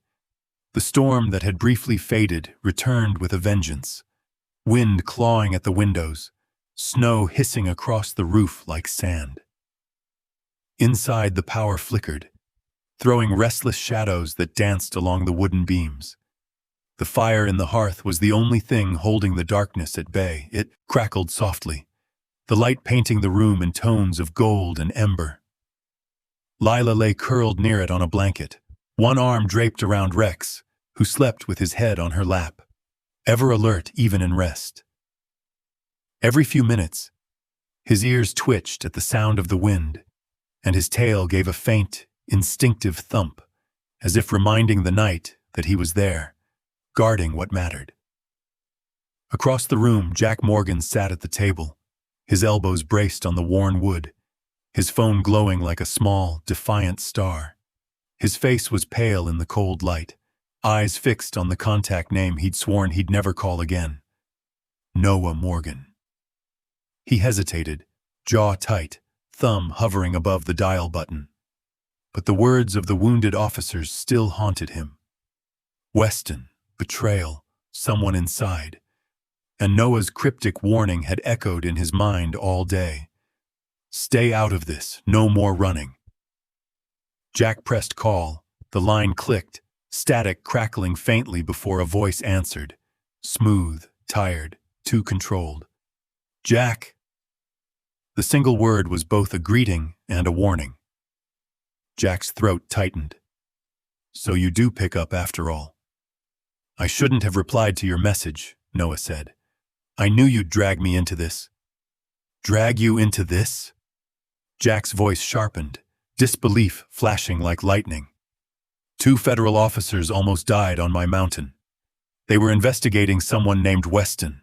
The storm that had briefly faded returned with a vengeance. Wind clawing at the windows, snow hissing across the roof like sand. Inside, the power flickered, throwing restless shadows that danced along the wooden beams. The fire in the hearth was the only thing holding the darkness at bay. It crackled softly, the light painting the room in tones of gold and ember. Lila lay curled near it on a blanket, one arm draped around Rex, who slept with his head on her lap, ever alert even in rest. Every few minutes, his ears twitched at the sound of the wind, and his tail gave a faint, instinctive thump, as if reminding the night that he was there, guarding what mattered. Across the room, Jack Morgan sat at the table, his elbows braced on the worn wood, his phone glowing like a small, defiant star. His face was pale in the cold light, eyes fixed on the contact name he'd sworn he'd never call again. Noah Morgan. He hesitated, jaw tight, thumb hovering above the dial button. But the words of the wounded officers still haunted him. Weston, betrayal, someone inside. And Noah's cryptic warning had echoed in his mind all day. Stay out of this, no more running. Jack pressed call. The line clicked, static crackling faintly before a voice answered. Smooth, tired, too controlled. Jack. The single word was both a greeting and a warning. Jack's throat tightened. So you do pick up after all. I shouldn't have replied to your message, Noah said. I knew you'd drag me into this. Drag you into this? Jack's voice sharpened, disbelief flashing like lightning. 2 federal officers almost died on my mountain. They were investigating someone named Weston,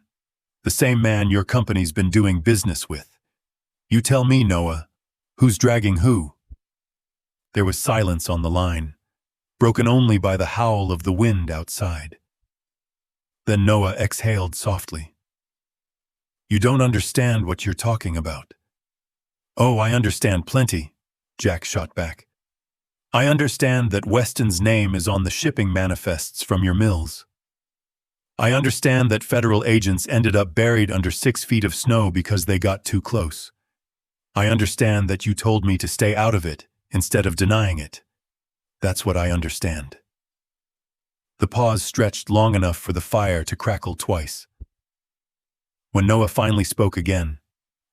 the same man your company's been doing business with. You tell me, Noah, who's dragging who? There was silence on the line, broken only by the howl of the wind outside. Then Noah exhaled softly. You don't understand what you're talking about. Oh, I understand plenty, Jack shot back. I understand that Weston's name is on the shipping manifests from your mills. I understand that federal agents ended up buried under 6 feet of snow because they got too close. I understand that you told me to stay out of it instead of denying it. That's what I understand. The pause stretched long enough for the fire to crackle twice. When Noah finally spoke again,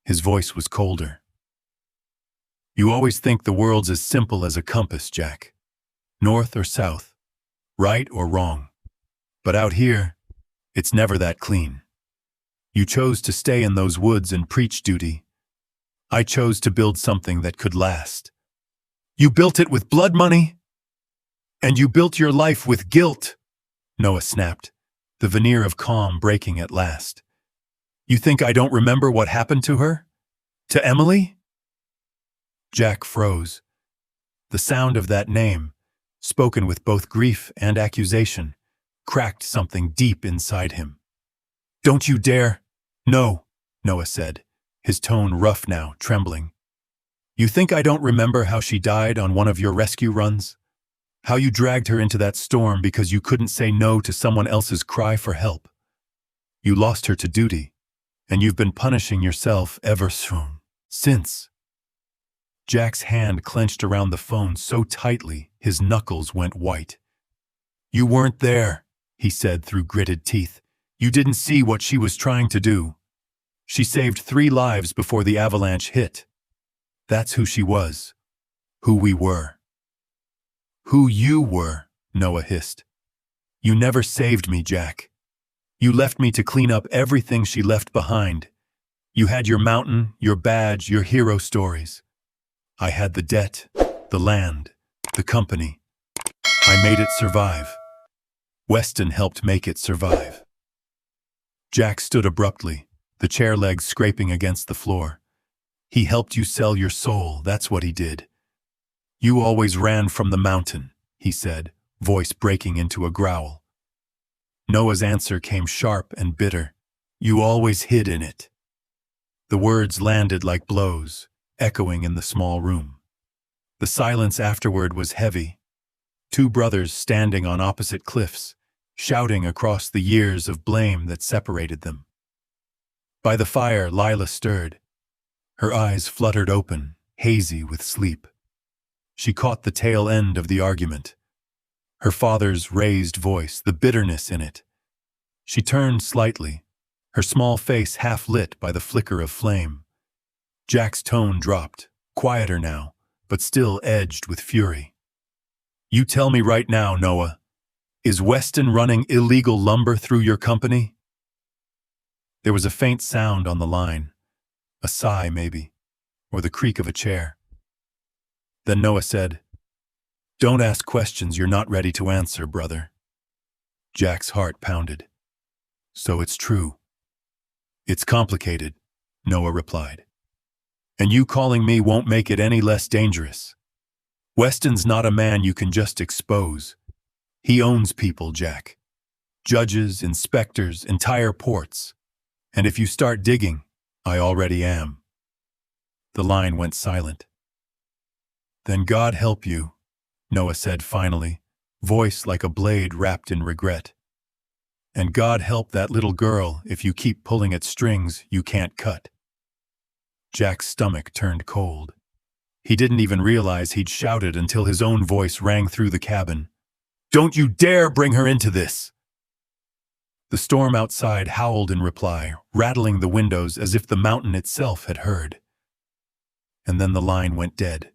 his voice was colder. You always think the world's as simple as a compass, Jack. North or south, right or wrong. But out here, it's never that clean. You chose to stay in those woods and preach duty. I chose to build something that could last. You built it with blood money? And you built your life with guilt, Noah snapped, the veneer of calm breaking at last. You think I don't remember what happened to her? To Emily? Jack froze. The sound of that name, spoken with both grief and accusation, cracked something deep inside him. Don't you dare! No, Noah said, his tone rough now, trembling. You think I don't remember how she died on one of your rescue runs? How you dragged her into that storm because you couldn't say no to someone else's cry for help? You lost her to duty, and you've been punishing yourself ever since. Jack's hand clenched around the phone so tightly his knuckles went white. You weren't there, he said through gritted teeth. You didn't see what she was trying to do. She saved 3 lives before the avalanche hit. That's who she was. Who we were. Who you were, Noah hissed. You never saved me, Jack. You left me to clean up everything she left behind. You had your mountain, your badge, your hero stories. I had the debt, the land, the company. I made it survive. Weston helped make it survive. Jack stood abruptly, the chair legs scraping against the floor. He helped you sell your soul, that's what he did. You always ran from the mountain, he said, voice breaking into a growl. Noah's answer came sharp and bitter. You always hid in it. The words landed like blows, echoing in the small room. The silence afterward was heavy. Two brothers standing on opposite cliffs, shouting across the years of blame that separated them. By the fire, Lila stirred. Her eyes fluttered open, hazy with sleep. She caught the tail end of the argument. Her father's raised voice, the bitterness in it. She turned slightly, her small face half lit by the flicker of flame. Jack's tone dropped, quieter now, but still edged with fury. You tell me right now, Noah, is Weston running illegal lumber through your company? There was a faint sound on the line, a sigh maybe, or the creak of a chair. Then Noah said, Don't ask questions you're not ready to answer, brother. Jack's heart pounded. So it's true. It's complicated, Noah replied. And you calling me won't make it any less dangerous. Weston's not a man you can just expose. He owns people, Jack. Judges, inspectors, entire ports. And if you start digging, I already am. The line went silent. Then God help you, Noah said finally, voice like a blade wrapped in regret. And God help that little girl if you keep pulling at strings you can't cut. Jack's stomach turned cold. He didn't even realize he'd shouted until his own voice rang through the cabin. Don't you dare bring her into this! The storm outside howled in reply, rattling the windows as if the mountain itself had heard. And then the line went dead.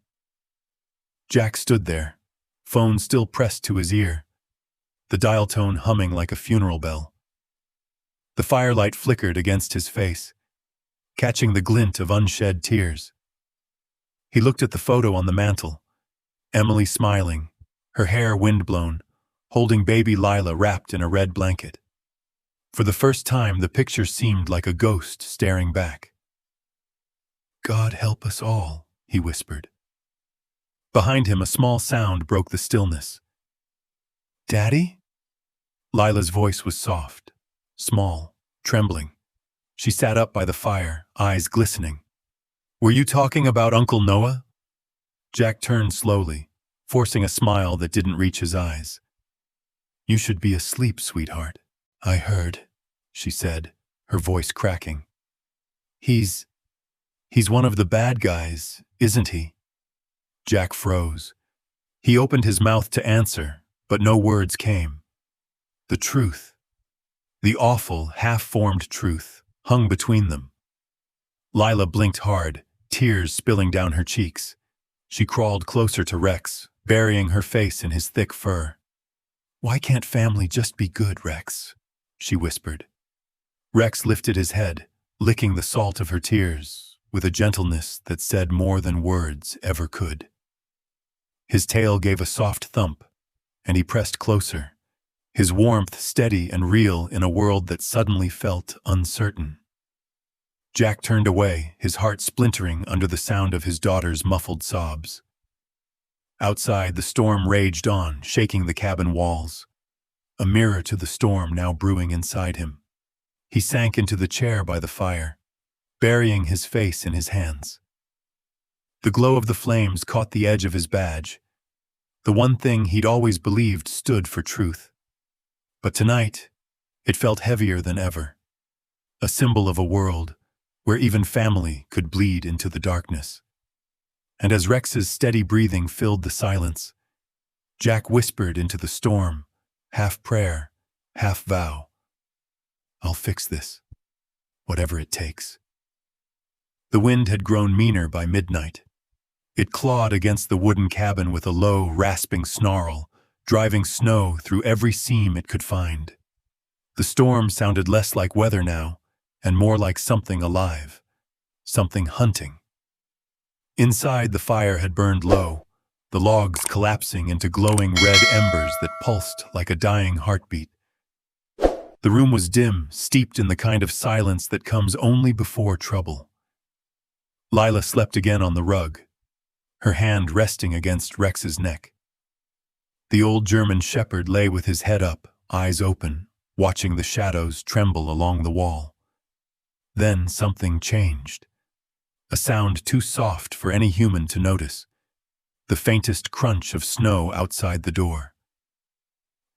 Jack stood there, phone still pressed to his ear, the dial tone humming like a funeral bell. The firelight flickered against his face, catching the glint of unshed tears. He looked at the photo on the mantel, Emily smiling, her hair windblown, holding baby Lila wrapped in a red blanket. For the first time, the picture seemed like a ghost staring back. God help us all, he whispered. Behind him, a small sound broke the stillness. Daddy? Lila's voice was soft, small, trembling. She sat up by the fire, eyes glistening. Were you talking about Uncle Noah? Jack turned slowly, forcing a smile that didn't reach his eyes. You should be asleep, sweetheart. I heard, she said, her voice cracking. He's one of the bad guys, isn't he? Jack froze. He opened his mouth to answer, but no words came. The truth, the awful, half-formed truth, hung between them. Lila blinked hard, tears spilling down her cheeks. She crawled closer to Rex, burying her face in his thick fur. Why can't family just be good, Rex? She whispered. Rex lifted his head, licking the salt of her tears, with a gentleness that said more than words ever could. His tail gave a soft thump, and he pressed closer, his warmth steady and real in a world that suddenly felt uncertain. Jack turned away, his heart splintering under the sound of his daughter's muffled sobs. Outside, the storm raged on, shaking the cabin walls, a mirror to the storm now brewing inside him. He sank into the chair by the fire, burying his face in his hands. The glow of the flames caught the edge of his badge, the one thing he'd always believed stood for truth. But tonight, it felt heavier than ever, a symbol of a world where even family could bleed into the darkness. And as Rex's steady breathing filled the silence, Jack whispered into the storm, half prayer, half vow, I'll fix this, whatever it takes. The wind had grown meaner by midnight. It clawed against the wooden cabin with a low, rasping snarl, driving snow through every seam it could find. The storm sounded less like weather now, and more like something alive, something hunting. Inside, the fire had burned low, the logs collapsing into glowing red embers that pulsed like a dying heartbeat. The room was dim, steeped in the kind of silence that comes only before trouble. Lila slept again on the rug, her hand resting against Rex's neck. The old German shepherd lay with his head up, eyes open, watching the shadows tremble along the wall. Then something changed. A sound too soft for any human to notice. The faintest crunch of snow outside the door.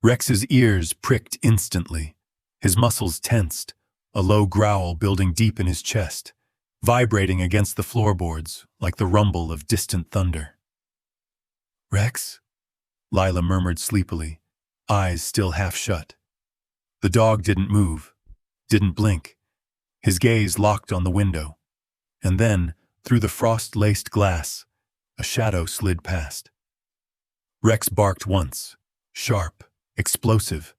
Rex's ears pricked instantly, his muscles tensed, a low growl building deep in his chest, vibrating against the floorboards like the rumble of distant thunder. "Rex?" Lila murmured sleepily, eyes still half shut. The dog didn't move, didn't blink, his gaze locked on the window. And then, through the frost-laced glass, a shadow slid past. Rex barked once, sharp, explosive.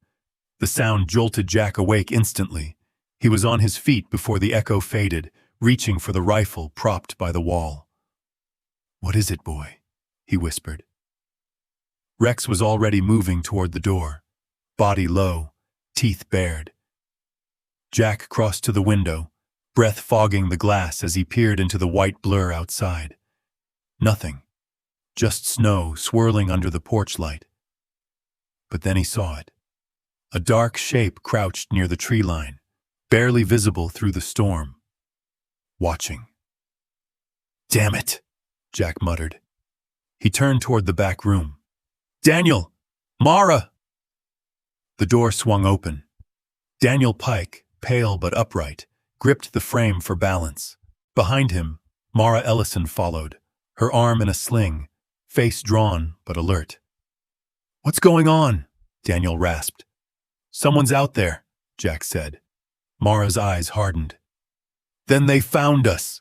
The sound jolted Jack awake instantly. He was on his feet before the echo faded, reaching for the rifle propped by the wall. "What is it, boy?" he whispered. Rex was already moving toward the door, body low, teeth bared. Jack crossed to the window, breath fogging the glass as he peered into the white blur outside. Nothing, just snow swirling under the porch light. But then he saw it. A dark shape crouched near the tree line, barely visible through the storm. Watching. "Damn it," Jack muttered. He turned toward the back room. "Daniel! Mara!" The door swung open. Daniel Pike, pale but upright, gripped the frame for balance. Behind him, Mara Ellison followed, her arm in a sling, face drawn but alert. "What's going on?" Daniel rasped. "Someone's out there," Jack said. Mara's eyes hardened. "Then they found us."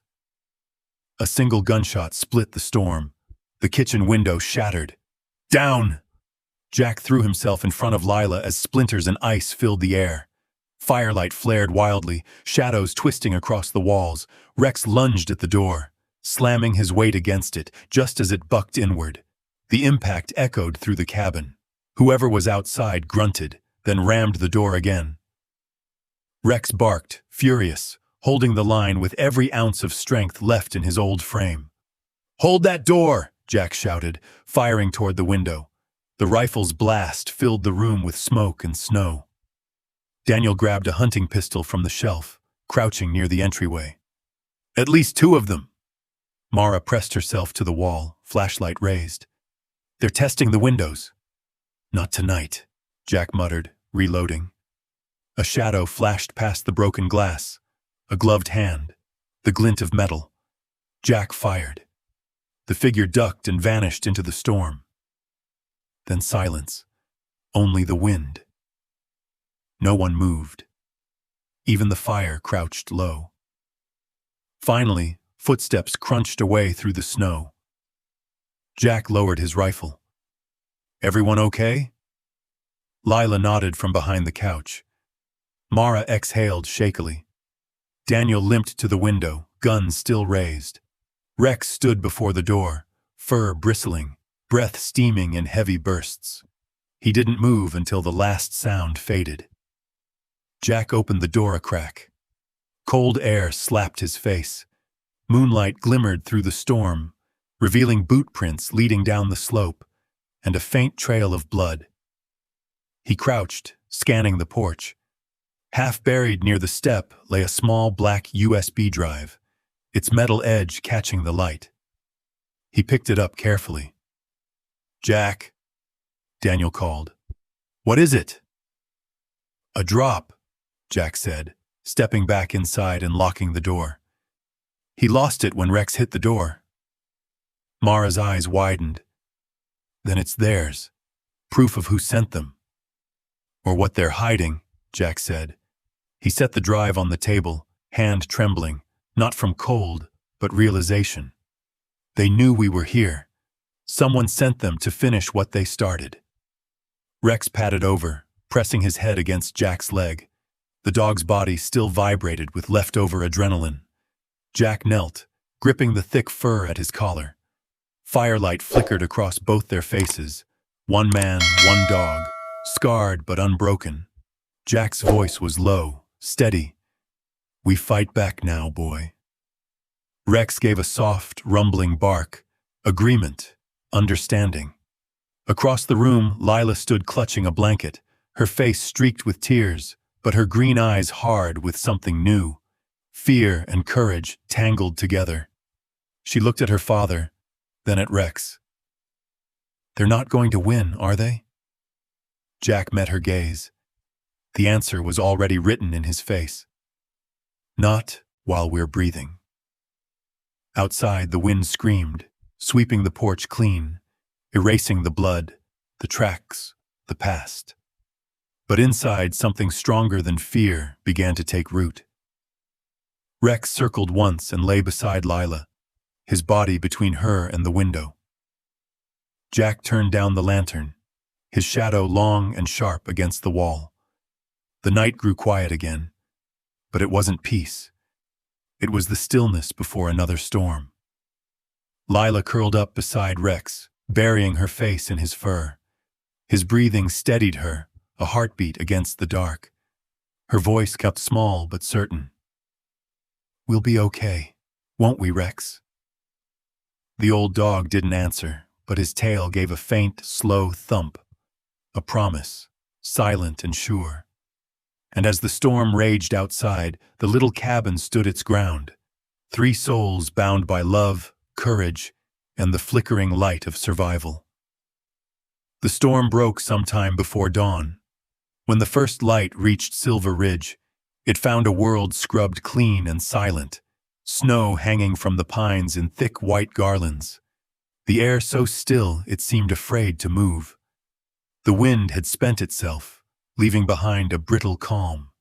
A single gunshot split the storm. The kitchen window shattered. "Down!" Jack threw himself in front of Lila as splinters and ice filled the air. Firelight flared wildly, shadows twisting across the walls. Rex lunged at the door, slamming his weight against it just as it bucked inward. The impact echoed through the cabin. Whoever was outside grunted, then rammed the door again. Rex barked, furious, holding the line with every ounce of strength left in his old frame. "Hold that door!" Jack shouted, firing toward the window. The rifle's blast filled the room with smoke and snow. Daniel grabbed a hunting pistol from the shelf, crouching near the entryway. "At least 2 of them." Mara pressed herself to the wall, flashlight raised. "They're testing the windows." "Not tonight," Jack muttered, reloading. A shadow flashed past the broken glass, a gloved hand, the glint of metal. Jack fired. The figure ducked and vanished into the storm. Then silence, only the wind. No one moved. Even the fire crouched low. Finally, footsteps crunched away through the snow. Jack lowered his rifle. "Everyone okay?" Lila nodded from behind the couch. Mara exhaled shakily. Daniel limped to the window, gun still raised. Rex stood before the door, fur bristling, breath steaming in heavy bursts. He didn't move until the last sound faded. Jack opened the door a crack. Cold air slapped his face. Moonlight glimmered through the storm, revealing boot prints leading down the slope, and a faint trail of blood. He crouched, scanning the porch. Half buried near the step lay a small black USB drive, its metal edge catching the light. He picked it up carefully. "Jack," Daniel called. "What is it?" "A drop," Jack said, stepping back inside and locking the door. "He lost it when Rex hit the door." Mara's eyes widened. "Then it's theirs. Proof of who sent them." "Or what they're hiding," Jack said. He set the drive on the table, hand trembling, not from cold, but realization. "They knew we were here. Someone sent them to finish what they started." Rex patted over, pressing his head against Jack's leg. The dog's body still vibrated with leftover adrenaline. Jack knelt, gripping the thick fur at his collar. Firelight flickered across both their faces. One man, one dog, scarred but unbroken. Jack's voice was low, steady. "We fight back now, boy." Rex gave a soft, rumbling bark. Agreement. Understanding. Across the room, Lila stood clutching a blanket, her face streaked with tears, but her green eyes hard with something new. Fear and courage tangled together. She looked at her father, then at Rex. "They're not going to win, are they?" Jack met her gaze. The answer was already written in his face. "Not while we're breathing." Outside, the wind screamed, sweeping the porch clean, erasing the blood, the tracks, the past. But inside, something stronger than fear began to take root. Rex circled once and lay beside Lila, his body between her and the window. Jack turned down the lantern, his shadow long and sharp against the wall. The night grew quiet again, but it wasn't peace. It was the stillness before another storm. Lila curled up beside Rex, burying her face in his fur. His breathing steadied her, a heartbeat against the dark. Her voice kept small but certain. "We'll be okay, won't we, Rex?" The old dog didn't answer, but his tail gave a faint, slow thump. A promise, silent and sure. And as the storm raged outside, the little cabin stood its ground. 3 souls bound by love, courage, and the flickering light of survival. The storm broke sometime before dawn. When the first light reached Silver Ridge, it found a world scrubbed clean and silent, snow hanging from the pines in thick white garlands. The air so still it seemed afraid to move. The wind had spent itself, leaving behind a brittle calm,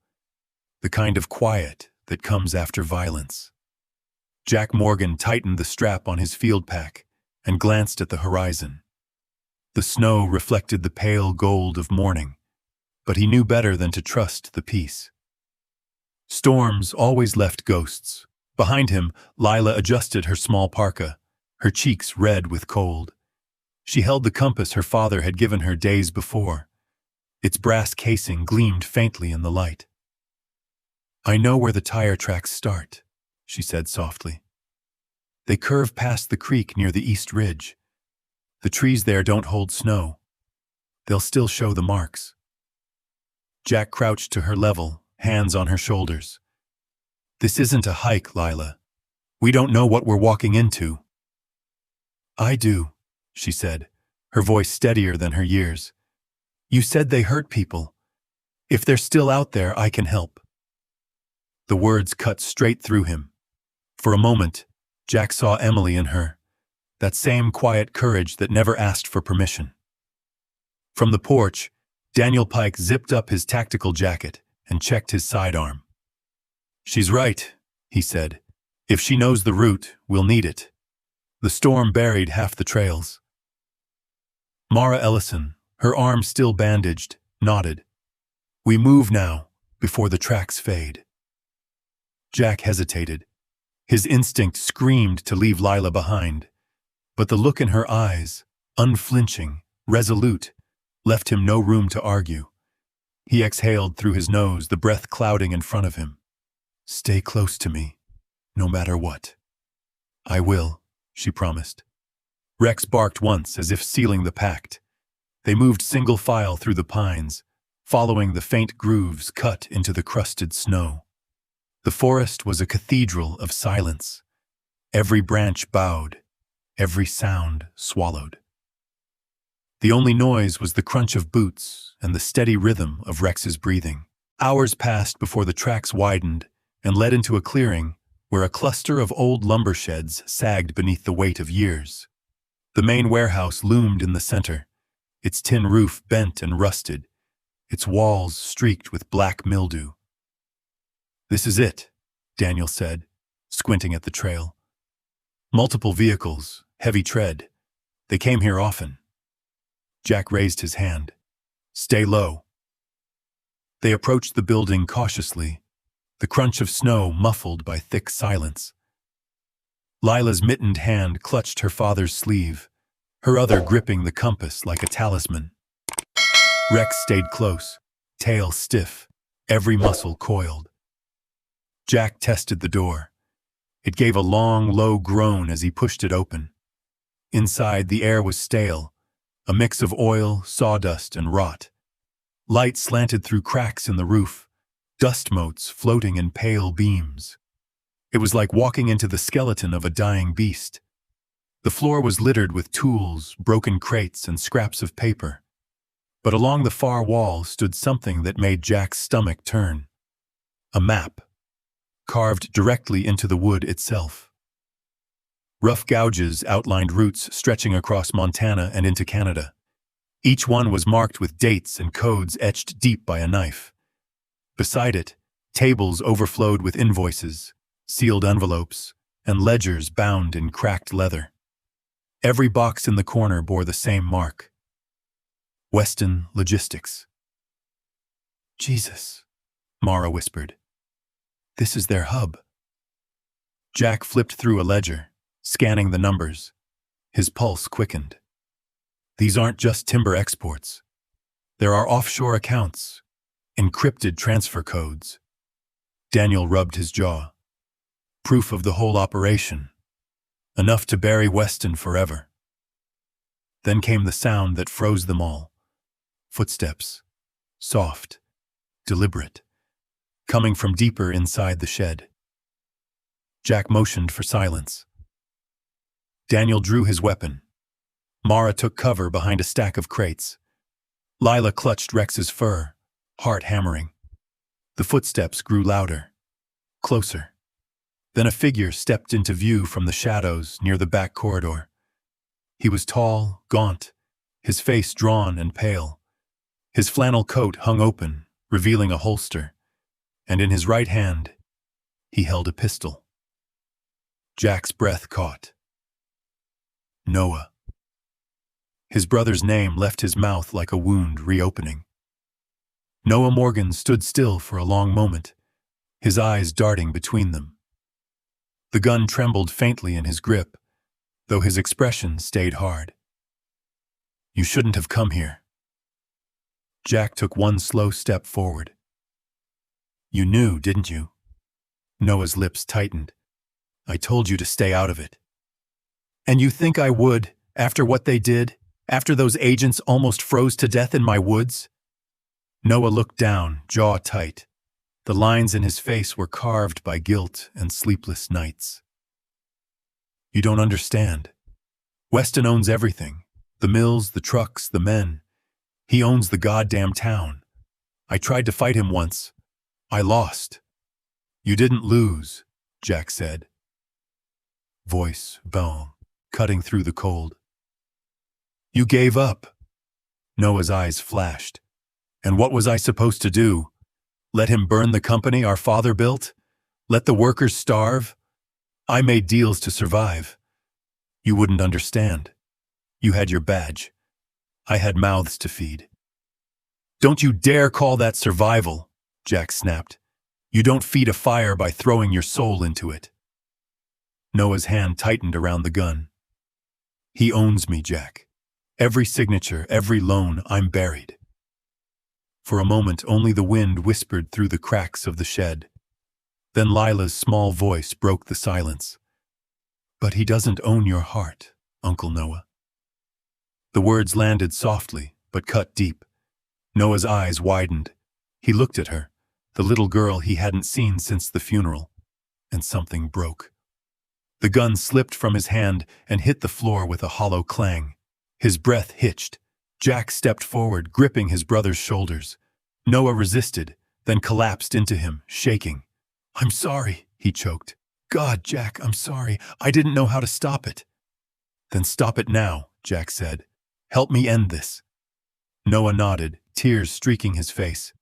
the kind of quiet that comes after violence. Jack Morgan tightened the strap on his field pack and glanced at the horizon. The snow reflected the pale gold of morning, but he knew better than to trust the peace. Storms always left ghosts. Behind him, Lila adjusted her small parka, her cheeks red with cold. She held the compass her father had given her days before. Its brass casing gleamed faintly in the light. "I know where the tire tracks start," she said softly. "They curve past the creek near the East Ridge. The trees there don't hold snow. They'll still show the marks." Jack crouched to her level, hands on her shoulders. "This isn't a hike, Lila. We don't know what we're walking into." "I do," she said, her voice steadier than her years. "You said they hurt people. If they're still out there, I can help." The words cut straight through him. For a moment, Jack saw Emily in her, that same quiet courage that never asked for permission. From the porch, Daniel Pike zipped up his tactical jacket and checked his sidearm. "She's right," he said. "If she knows the route, we'll need it." The storm buried half the trails. Mara Ellison, her arm still bandaged, nodded. "We move now, before the tracks fade." Jack hesitated. His instinct screamed to leave Lila behind, but the look in her eyes, unflinching, resolute, left him no room to argue. He exhaled through his nose, the breath clouding in front of him. "Stay close to me, no matter what." "I will," she promised. Rex barked once, as if sealing the pact. They moved single file through the pines, following the faint grooves cut into the crusted snow. The forest was a cathedral of silence. Every branch bowed, every sound swallowed. The only noise was the crunch of boots and the steady rhythm of Rex's breathing. Hours passed before the tracks widened and led into a clearing where a cluster of old lumber sheds sagged beneath the weight of years. The main warehouse loomed in the center, its tin roof bent and rusted, its walls streaked with black mildew. "This is it," Daniel said, squinting at the trail. "Multiple vehicles, heavy tread. They came here often." Jack raised his hand. "Stay low." They approached the building cautiously, the crunch of snow muffled by thick silence. Lila's mittened hand clutched her father's sleeve, her other gripping the compass like a talisman. Rex stayed close, tail stiff, every muscle coiled. Jack tested the door. It gave a long, low groan as he pushed it open. Inside, the air was stale, a mix of oil, sawdust, and rot. Light slanted through cracks in the roof, dust motes floating in pale beams. It was like walking into the skeleton of a dying beast. The floor was littered with tools, broken crates, and scraps of paper. But along the far wall stood something that made Jack's stomach turn. A map, carved directly into the wood itself. Rough gouges outlined routes stretching across Montana and into Canada. Each one was marked with dates and codes etched deep by a knife. Beside it, tables overflowed with invoices, sealed envelopes, and ledgers bound in cracked leather. Every box in the corner bore the same mark: Weston Logistics. Jesus, Mara whispered. This is their hub. Jack flipped through a ledger, scanning the numbers. His pulse quickened. These aren't just timber exports. There are offshore accounts, encrypted transfer codes. Daniel rubbed his jaw. Proof of the whole operation. Enough to bury Weston forever. Then came the sound that froze them all. Footsteps. Soft. Deliberate. Coming from deeper inside the shed. Jack motioned for silence. Daniel drew his weapon. Mara took cover behind a stack of crates. Lila clutched Rex's fur, heart hammering. The footsteps grew louder. Closer. Then a figure stepped into view from the shadows near the back corridor. He was tall, gaunt, his face drawn and pale. His flannel coat hung open, revealing a holster, and in his right hand, he held a pistol. Jack's breath caught. Noah. His brother's name left his mouth like a wound reopening. Noah Morgan stood still for a long moment, his eyes darting between them. The gun trembled faintly in his grip, though his expression stayed hard. You shouldn't have come here. Jack took one slow step forward. You knew, didn't you? Noah's lips tightened. I told you to stay out of it. And you think I would, after what they did, after those agents almost froze to death in my woods? Noah looked down, jaw tight. The lines in his face were carved by guilt and sleepless nights. You don't understand. Weston owns everything. The mills, the trucks, the men. He owns the goddamn town. I tried to fight him once. I lost. You didn't lose, Jack said. Voice, bone, cutting through the cold. You gave up. Noah's eyes flashed. And what was I supposed to do? Let him burn the company our father built? Let the workers starve? I made deals to survive. You wouldn't understand. You had your badge. I had mouths to feed. Don't you dare call that survival, Jack snapped. You don't feed a fire by throwing your soul into it. Noah's hand tightened around the gun. He owns me, Jack. Every signature, every loan, I'm buried. For a moment, only the wind whispered through the cracks of the shed. Then Lila's small voice broke the silence. But he doesn't own your heart, Uncle Noah. The words landed softly, but cut deep. Noah's eyes widened. He looked at her, the little girl he hadn't seen since the funeral, and something broke. The gun slipped from his hand and hit the floor with a hollow clang. His breath hitched. Jack stepped forward, gripping his brother's shoulders. Noah resisted, then collapsed into him, shaking. I'm sorry, he choked. God, Jack, I'm sorry. I didn't know how to stop it. Then stop it now, Jack said. Help me end this. Noah nodded, tears streaking his face.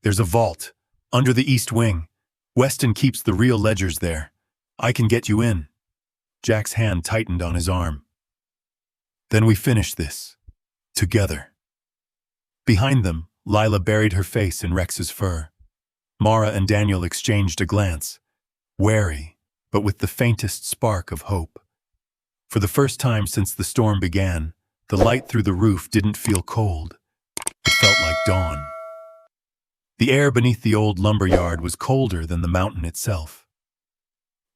There's a vault, under the east wing. Weston keeps the real ledgers there. I can get you in. Jack's hand tightened on his arm. Then we finish this. Together. Behind them, Lila buried her face in Rex's fur. Mara and Daniel exchanged a glance. Wary, but with the faintest spark of hope. For the first time since the storm began, the light through the roof didn't feel cold. It felt like dawn. The air beneath the old lumberyard was colder than the mountain itself.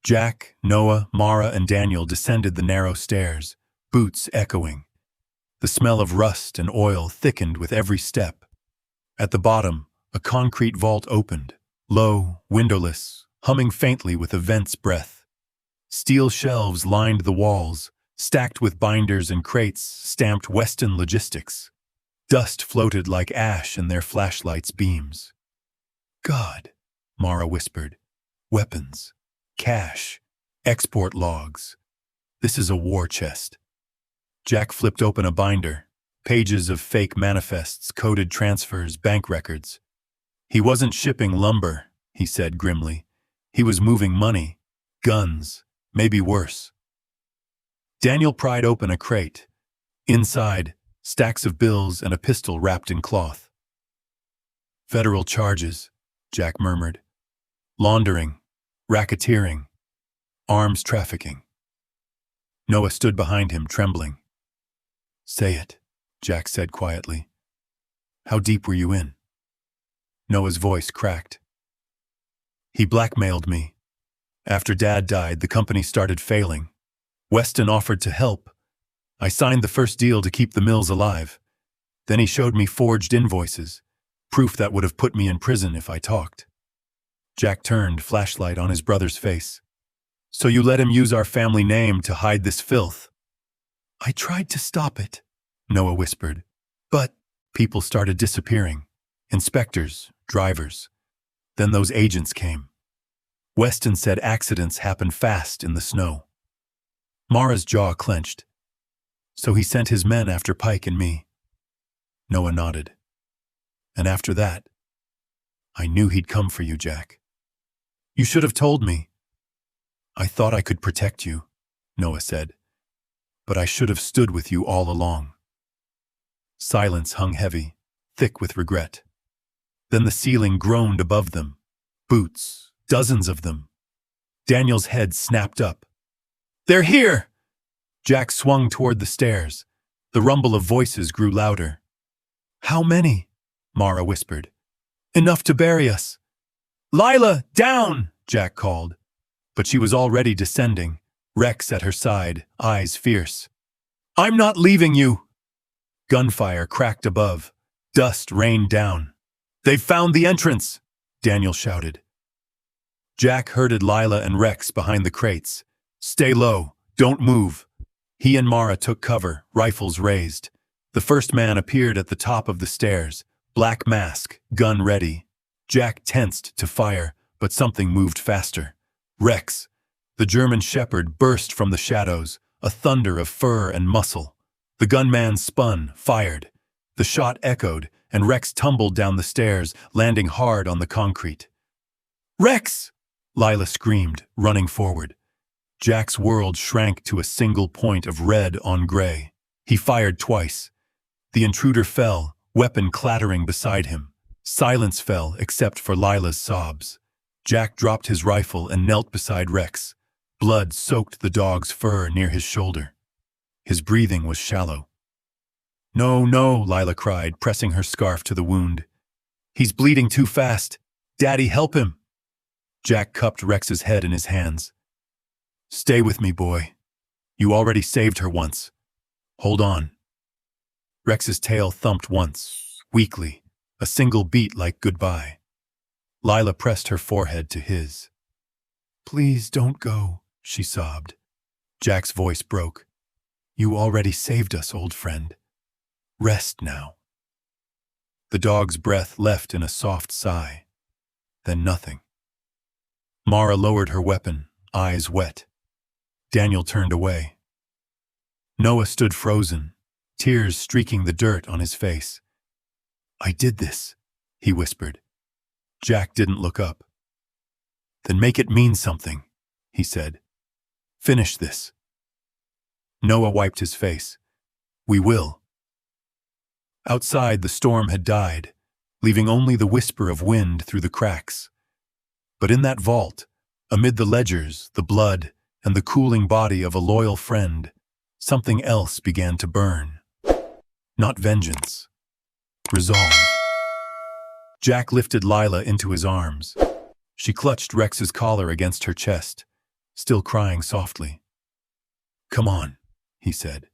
Jack, Noah, Mara, and Daniel descended the narrow stairs, boots echoing. The smell of rust and oil thickened with every step. At the bottom, a concrete vault opened, low, windowless, humming faintly with a vent's breath. Steel shelves lined the walls, stacked with binders and crates stamped Weston Logistics. Dust floated like ash in their flashlights' beams. God, Mara whispered. Weapons, cash, export logs. This is a war chest. Jack flipped open a binder, pages of fake manifests, coded transfers, bank records. He wasn't shipping lumber, he said grimly. He was moving money, guns, maybe worse. Daniel pried open a crate. Inside, stacks of bills and a pistol wrapped in cloth. Federal charges, Jack murmured. Laundering, racketeering, arms trafficking. Noah stood behind him, trembling. Say it, Jack said quietly. How deep were you in? Noah's voice cracked. He blackmailed me. After Dad died, the company started failing. Weston offered to help. I signed the first deal to keep the mills alive. Then he showed me forged invoices, proof that would have put me in prison if I talked. Jack turned, flashlight on his brother's face. So you let him use our family name to hide this filth? I tried to stop it, Noah whispered. But people started disappearing. Inspectors, drivers. Then those agents came. Weston said accidents happen fast in the snow. Mara's jaw clenched. So he sent his men after Pike and me. Noah nodded. And after that, I knew he'd come for you, Jack. You should have told me. I thought I could protect you, Noah said. But I should have stood with you all along. Silence hung heavy, thick with regret. Then the ceiling groaned above them. Boots, dozens of them. Daniel's head snapped up. They're here! Jack swung toward the stairs. The rumble of voices grew louder. How many? Mara whispered. Enough to bury us. Lila, down! Jack called. But she was already descending, Rex at her side, eyes fierce. I'm not leaving you! Gunfire cracked above. Dust rained down. They've found the entrance! Daniel shouted. Jack herded Lila and Rex behind the crates. Stay low, don't move. He and Mara took cover, rifles raised. The first man appeared at the top of the stairs, black mask, gun ready. Jack tensed to fire, but something moved faster. Rex, the German shepherd, burst from the shadows, a thunder of fur and muscle. The gunman spun, fired. The shot echoed, and Rex tumbled down the stairs, landing hard on the concrete. Rex! Lila screamed, running forward. Jack's world shrank to a single point of red on gray. He fired twice. The intruder fell, weapon clattering beside him. Silence fell except for Lila's sobs. Jack dropped his rifle and knelt beside Rex. Blood soaked the dog's fur near his shoulder. His breathing was shallow. No, no, Lila cried, pressing her scarf to the wound. He's bleeding too fast. Daddy, help him. Jack cupped Rex's head in his hands. Stay with me, boy. You already saved her once. Hold on. Rex's tail thumped once, weakly, a single beat like goodbye. Lila pressed her forehead to his. Please don't go, she sobbed. Jack's voice broke. You already saved us, old friend. Rest now. The dog's breath left in a soft sigh. Then nothing. Mara lowered her weapon, eyes wet. Daniel turned away. Noah stood frozen, tears streaking the dirt on his face. I did this, he whispered. Jack didn't look up. Then make it mean something, he said. Finish this. Noah wiped his face. We will. Outside, the storm had died, leaving only the whisper of wind through the cracks. But in that vault, Amid the ledgers, the blood, and the cooling body of a loyal friend, something else began to burn. Not vengeance. Resolve. Jack lifted Lila into his arms. She clutched Rex's collar against her chest, still crying softly. "Come on," he said.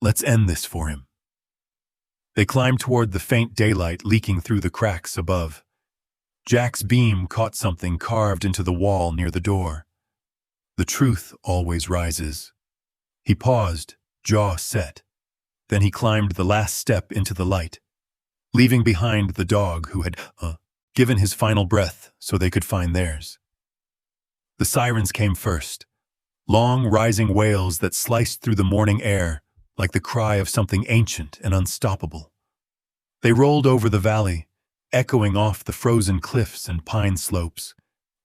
"Let's end this for him." They climbed toward the faint daylight leaking through the cracks above. Jack's beam caught something carved into the wall near the door. The truth always rises. He paused, jaw set. Then he climbed the last step into the light, leaving behind the dog who had given his final breath so they could find theirs. The sirens came first, long rising wails that sliced through the morning air like the cry of something ancient and unstoppable. They rolled over the valley, echoing off the frozen cliffs and pine slopes,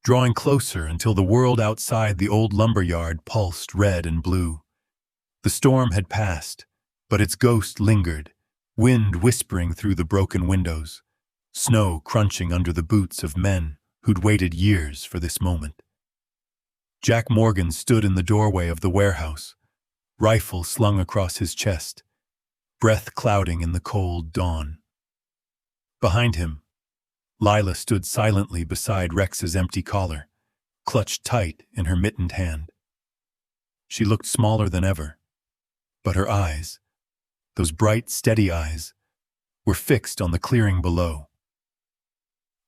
drawing closer until the world outside the old lumberyard pulsed red and blue. The storm had passed, but its ghost lingered, wind whispering through the broken windows, snow crunching under the boots of men who'd waited years for this moment. Jack Morgan stood in the doorway of the warehouse, rifle slung across his chest, breath clouding in the cold dawn. Behind him, Lila stood silently beside Rex's empty collar, clutched tight in her mittened hand. She looked smaller than ever, but her eyes, those bright, steady eyes, were fixed on the clearing below.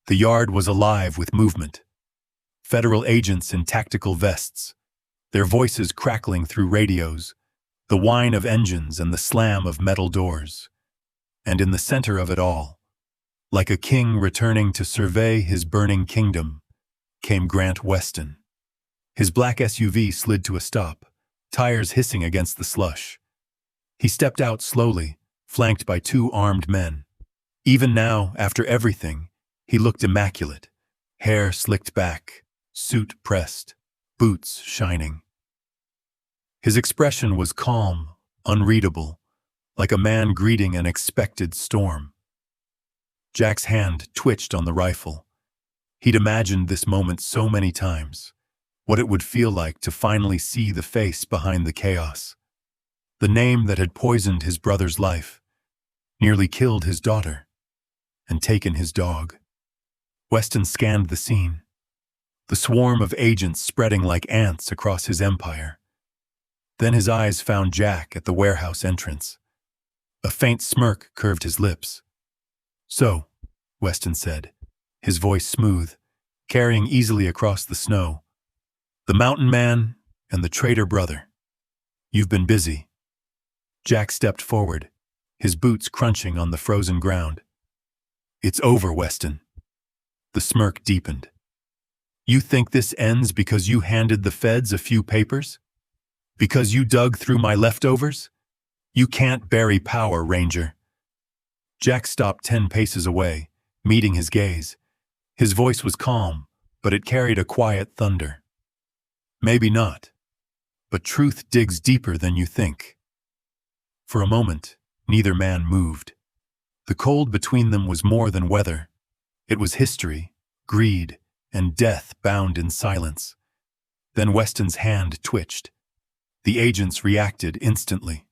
The yard was alive with movement. Federal agents in tactical vests, their voices crackling through radios, the whine of engines and the slam of metal doors. And in the center of it all, like a king returning to survey his burning kingdom, came Grant Weston. His black SUV slid to a stop, tires hissing against the slush. He stepped out slowly, flanked by two armed men. Even now, after everything, he looked immaculate, hair slicked back, suit pressed, boots shining. His expression was calm, unreadable, like a man greeting an expected storm. Jack's hand twitched on the rifle. He'd imagined this moment so many times, what it would feel like to finally see the face behind the chaos. The name that had poisoned his brother's life, nearly killed his daughter, and taken his dog. Weston scanned the scene, the swarm of agents spreading like ants across his empire. Then his eyes found Jack at the warehouse entrance. A faint smirk curved his lips. "So," Weston said, his voice smooth, carrying easily across the snow, "the mountain man and the traitor brother. You've been busy." Jack stepped forward, his boots crunching on the frozen ground. "It's over, Weston." The smirk deepened. "You think this ends because you handed the feds a few papers? Because you dug through my leftovers? You can't bury power, Ranger." Jack stopped 10 paces away, meeting his gaze. His voice was calm, but it carried a quiet thunder. "Maybe not, but truth digs deeper than you think." For a moment, neither man moved. The cold between them was more than weather. It was history, greed, and death bound in silence. Then Weston's hand twitched. The agents reacted instantly.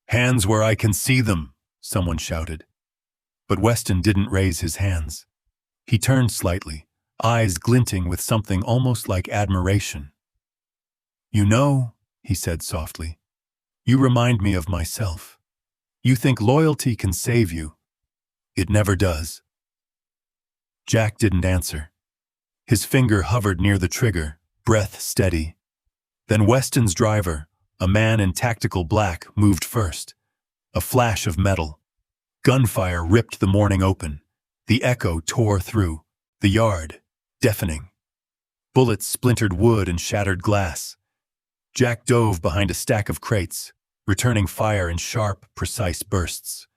"Hands where I can see them," someone shouted. But Weston didn't raise his hands. He turned slightly, eyes glinting with something almost like admiration. "You know," he said softly, "you remind me of myself. You think loyalty can save you. It never does." Jack didn't answer. His finger hovered near the trigger, breath steady. Then Weston's driver, a man in tactical black, moved first. A flash of metal. Gunfire ripped the morning open. The echo tore through the yard, deafening. Bullets splintered wood and shattered glass. Jack dove behind a stack of crates, returning fire in sharp, precise bursts.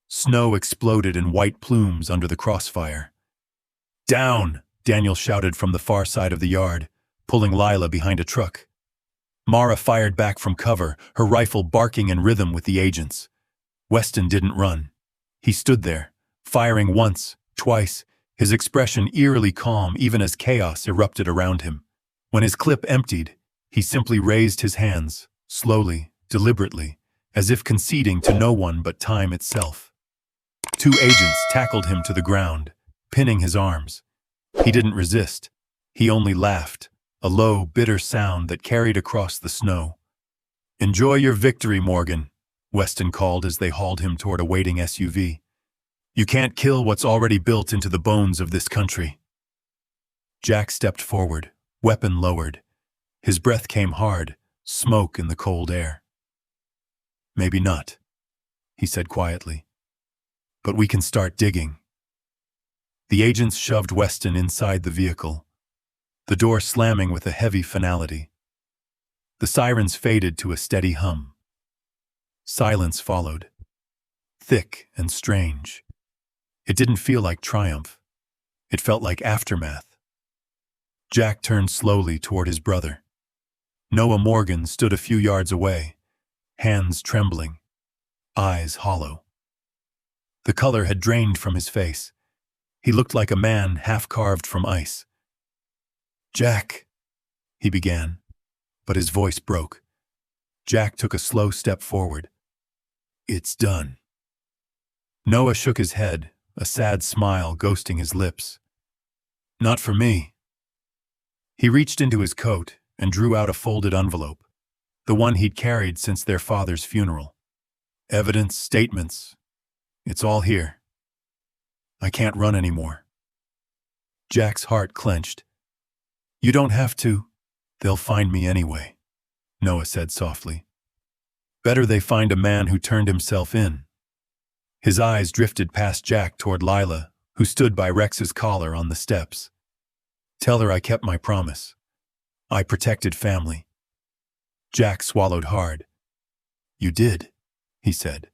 Snow exploded in white plumes under the crossfire. "Down!" Daniel shouted from the far side of the yard, pulling Lila behind a truck. Mara fired back from cover, her rifle barking in rhythm with the agents. Weston didn't run. He stood there, firing once, twice, his expression eerily calm even as chaos erupted around him. When his clip emptied, he simply raised his hands, slowly, deliberately, as if conceding to no one but time itself. Two agents tackled him to the ground, pinning his arms. He didn't resist. He only laughed, a low, bitter sound that carried across the snow. "Enjoy your victory, Morgan," Weston called as they hauled him toward a waiting SUV. "You can't kill what's already built into the bones of this country." Jack stepped forward, weapon lowered. His breath came hard, smoke in the cold air. "Maybe not," he said quietly. "But we can start digging." The agents shoved Weston inside the vehicle, the door slamming with a heavy finality. The sirens faded to a steady hum. Silence followed, thick and strange. It didn't feel like triumph. It felt like aftermath. Jack turned slowly toward his brother. Noah Morgan stood a few yards away, hands trembling, eyes hollow. The color had drained from his face. He looked like a man half-carved from ice. "Jack," he began, but his voice broke. Jack took a slow step forward. "It's done." Noah shook his head, a sad smile ghosting his lips. "Not for me." He reached into his coat and drew out a folded envelope, the one he'd carried since their father's funeral. "Evidence, statements. It's all here. I can't run anymore." Jack's heart clenched. "You don't have to. They'll find me anyway," Noah said softly. "Better they find a man who turned himself in." His eyes drifted past Jack toward Lila, who stood by Rex's collar on the steps. "Tell her I kept my promise. I protected family." Jack swallowed hard. "You did," he said.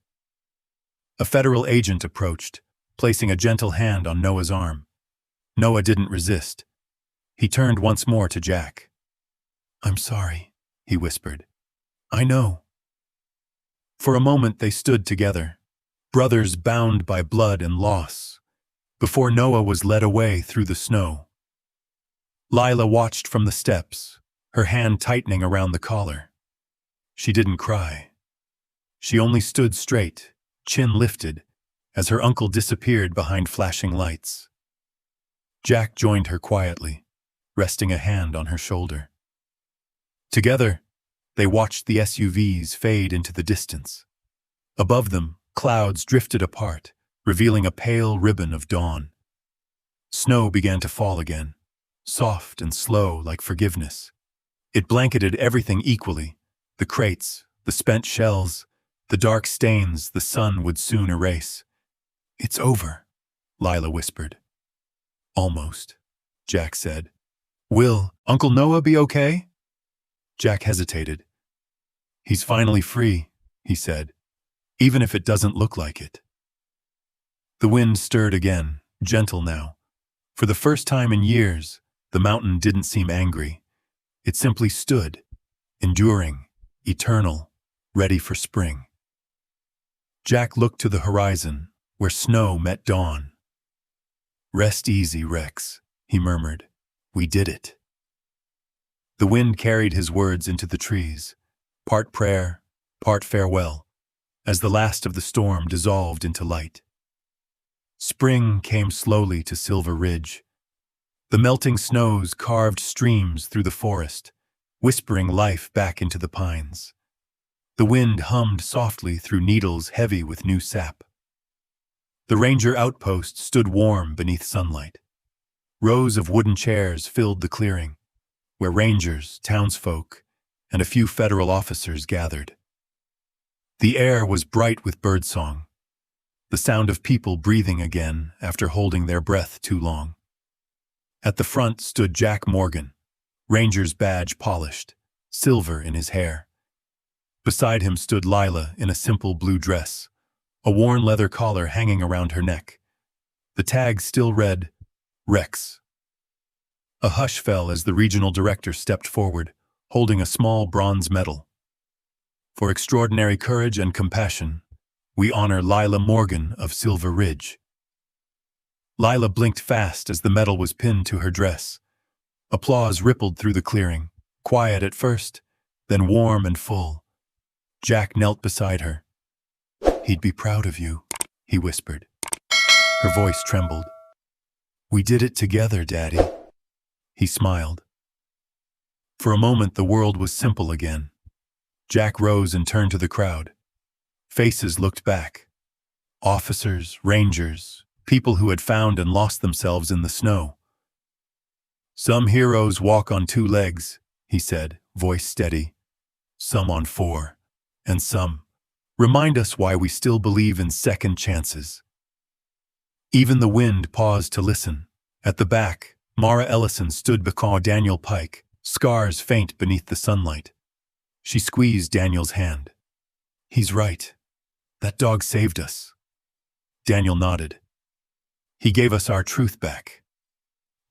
A federal agent approached, placing a gentle hand on Noah's arm. Noah didn't resist. He turned once more to Jack. "I'm sorry," he whispered. "I know." For a moment they stood together, brothers bound by blood and loss, before Noah was led away through the snow. Lila watched from the steps, her hand tightening around the collar. She didn't cry. She only stood straight, chin lifted, as her uncle disappeared behind flashing lights. Jack joined her quietly, resting a hand on her shoulder. Together, they watched the SUVs fade into the distance. Above them, clouds drifted apart, revealing a pale ribbon of dawn. Snow began to fall again, soft and slow like forgiveness. It blanketed everything equally, the crates, the spent shells, the dark stains the sun would soon erase. "It's over," Lila whispered. "Almost," Jack said. "Will Uncle Noah be okay?" Jack hesitated. "He's finally free," he said, "even if it doesn't look like it." The wind stirred again, gentle now. For the first time in years, the mountain didn't seem angry. It simply stood, enduring, eternal, ready for spring. Jack looked to the horizon, where snow met dawn. "Rest easy, Rex," he murmured. "We did it." The wind carried his words into the trees, part prayer, part farewell, as the last of the storm dissolved into light. Spring came slowly to Silver Ridge. The melting snows carved streams through the forest, whispering life back into the pines. The wind hummed softly through needles heavy with new sap. The ranger outpost stood warm beneath sunlight. Rows of wooden chairs filled the clearing, where rangers, townsfolk, and a few federal officers gathered. The air was bright with birdsong, the sound of people breathing again after holding their breath too long. At the front stood Jack Morgan, ranger's badge polished, silver in his hair. Beside him stood Lila in a simple blue dress, a worn leather collar hanging around her neck. The tag still read, Rex. A hush fell as the regional director stepped forward, holding a small bronze medal. For extraordinary courage and compassion, we honor Lila Morgan of Silver Ridge. Lila blinked fast as the medal was pinned to her dress. Applause rippled through the clearing, quiet at first, then warm and full. Jack knelt beside her. "He'd be proud of you," he whispered. Her voice trembled. "We did it together, Daddy." He smiled. For a moment the world was simple again. Jack rose and turned to the crowd. Faces looked back. Officers, rangers, people who had found and lost themselves in the snow. "Some heroes walk on 2 legs," he said, voice steady. "Some on 4. And some remind us why we still believe in second chances." Even the wind paused to listen. At the back, Mara Ellison stood beside Daniel Pike, scars faint beneath the sunlight. She squeezed Daniel's hand. "He's right. That dog saved us." Daniel nodded. "He gave us our truth back."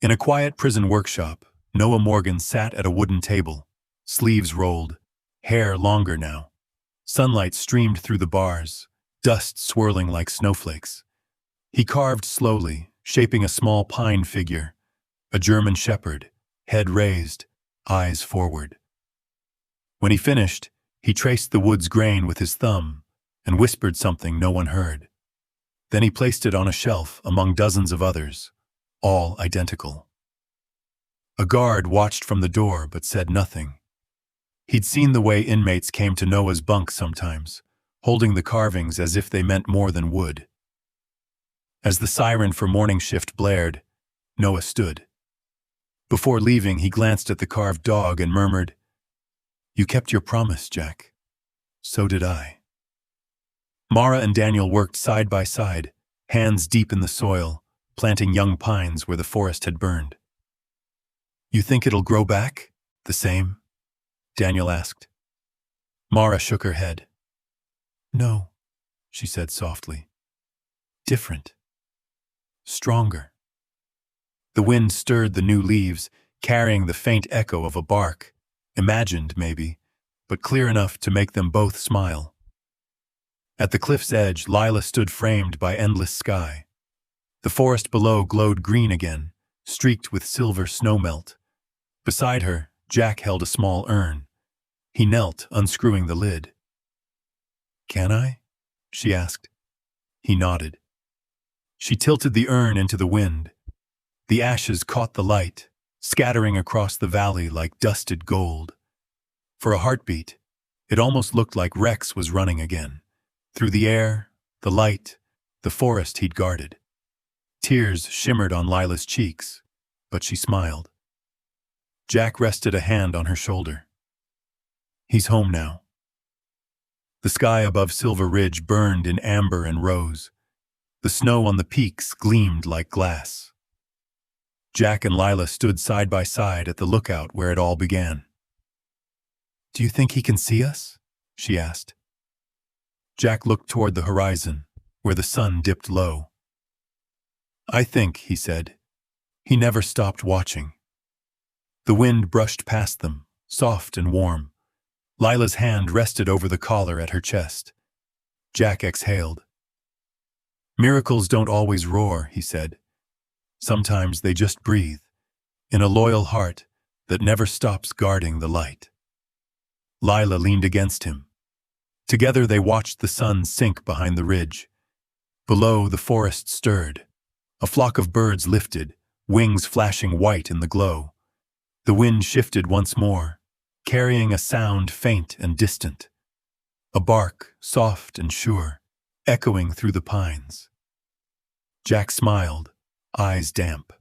In a quiet prison workshop, Noah Morgan sat at a wooden table, sleeves rolled, hair longer now. Sunlight streamed through the bars, dust swirling like snowflakes. He carved slowly, shaping a small pine figure, a German shepherd, head raised, eyes forward. When he finished, he traced the wood's grain with his thumb and whispered something no one heard. Then he placed it on a shelf among dozens of others, all identical. A guard watched from the door but said nothing. He'd seen the way inmates came to Noah's bunk sometimes, holding the carvings as if they meant more than wood. As the siren for morning shift blared, Noah stood. Before leaving, he glanced at the carved dog and murmured, "You kept your promise, Jack. So did I." Mara and Daniel worked side by side, hands deep in the soil, planting young pines where the forest had burned. "You think it'll grow back? The same?" Daniel asked. Mara shook her head. "No," she said softly. "Different. Stronger." The wind stirred the new leaves, carrying the faint echo of a bark, imagined maybe, but clear enough to make them both smile. At the cliff's edge, Lila stood framed by endless sky. The forest below glowed green again, streaked with silver snowmelt. Beside her, Jack held a small urn. He knelt, unscrewing the lid. "Can I?" she asked. He nodded. She tilted the urn into the wind. The ashes caught the light, scattering across the valley like dusted gold. For a heartbeat, it almost looked like Rex was running again, through the air, the light, the forest he'd guarded. Tears shimmered on Lila's cheeks, but she smiled. Jack rested a hand on her shoulder. "He's home now." The sky above Silver Ridge burned in amber and rose. The snow on the peaks gleamed like glass. Jack and Lila stood side by side at the lookout where it all began. "Do you think he can see us?" she asked. Jack looked toward the horizon, where the sun dipped low. "I think," he said. He never stopped watching. The wind brushed past them, soft and warm. Lila's hand rested over the collar at her chest. Jack exhaled. "Miracles don't always roar," he said. "Sometimes they just breathe, in a loyal heart that never stops guarding the light." Lila leaned against him. Together they watched the sun sink behind the ridge. Below, the forest stirred. A flock of birds lifted, wings flashing white in the glow. The wind shifted once more, carrying a sound faint and distant. A bark, soft and sure, echoing through the pines. Jack smiled, eyes damp.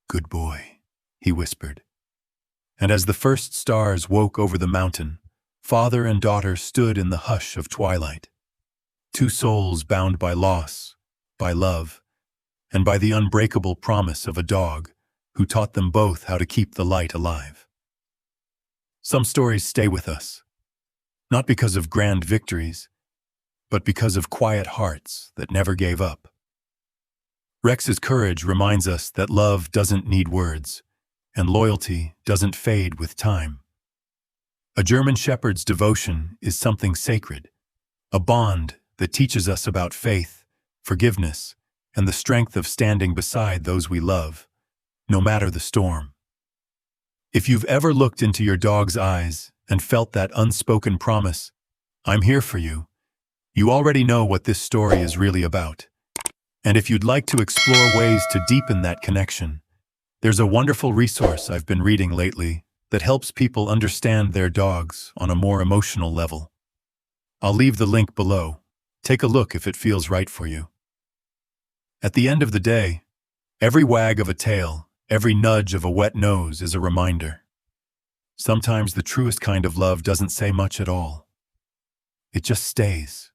"Good boy," he whispered. And as the first stars woke over the mountain, father and daughter stood in the hush of twilight. 2 souls bound by loss, by love, and by the unbreakable promise of a dog who taught them both how to keep the light alive. Some stories stay with us, not because of grand victories, but because of quiet hearts that never gave up. Rex's courage reminds us that love doesn't need words, and loyalty doesn't fade with time. A German shepherd's devotion is something sacred, a bond that teaches us about faith, forgiveness, and the strength of standing beside those we love, no matter the storm. If you've ever looked into your dog's eyes and felt that unspoken promise, "I'm here for you," you already know what this story is really about. And if you'd like to explore ways to deepen that connection, there's a wonderful resource I've been reading lately that helps people understand their dogs on a more emotional level. I'll leave the link below. Take a look if it feels right for you. At the end of the day, every wag of a tail, every nudge of a wet nose is a reminder. Sometimes the truest kind of love doesn't say much at all. It just stays.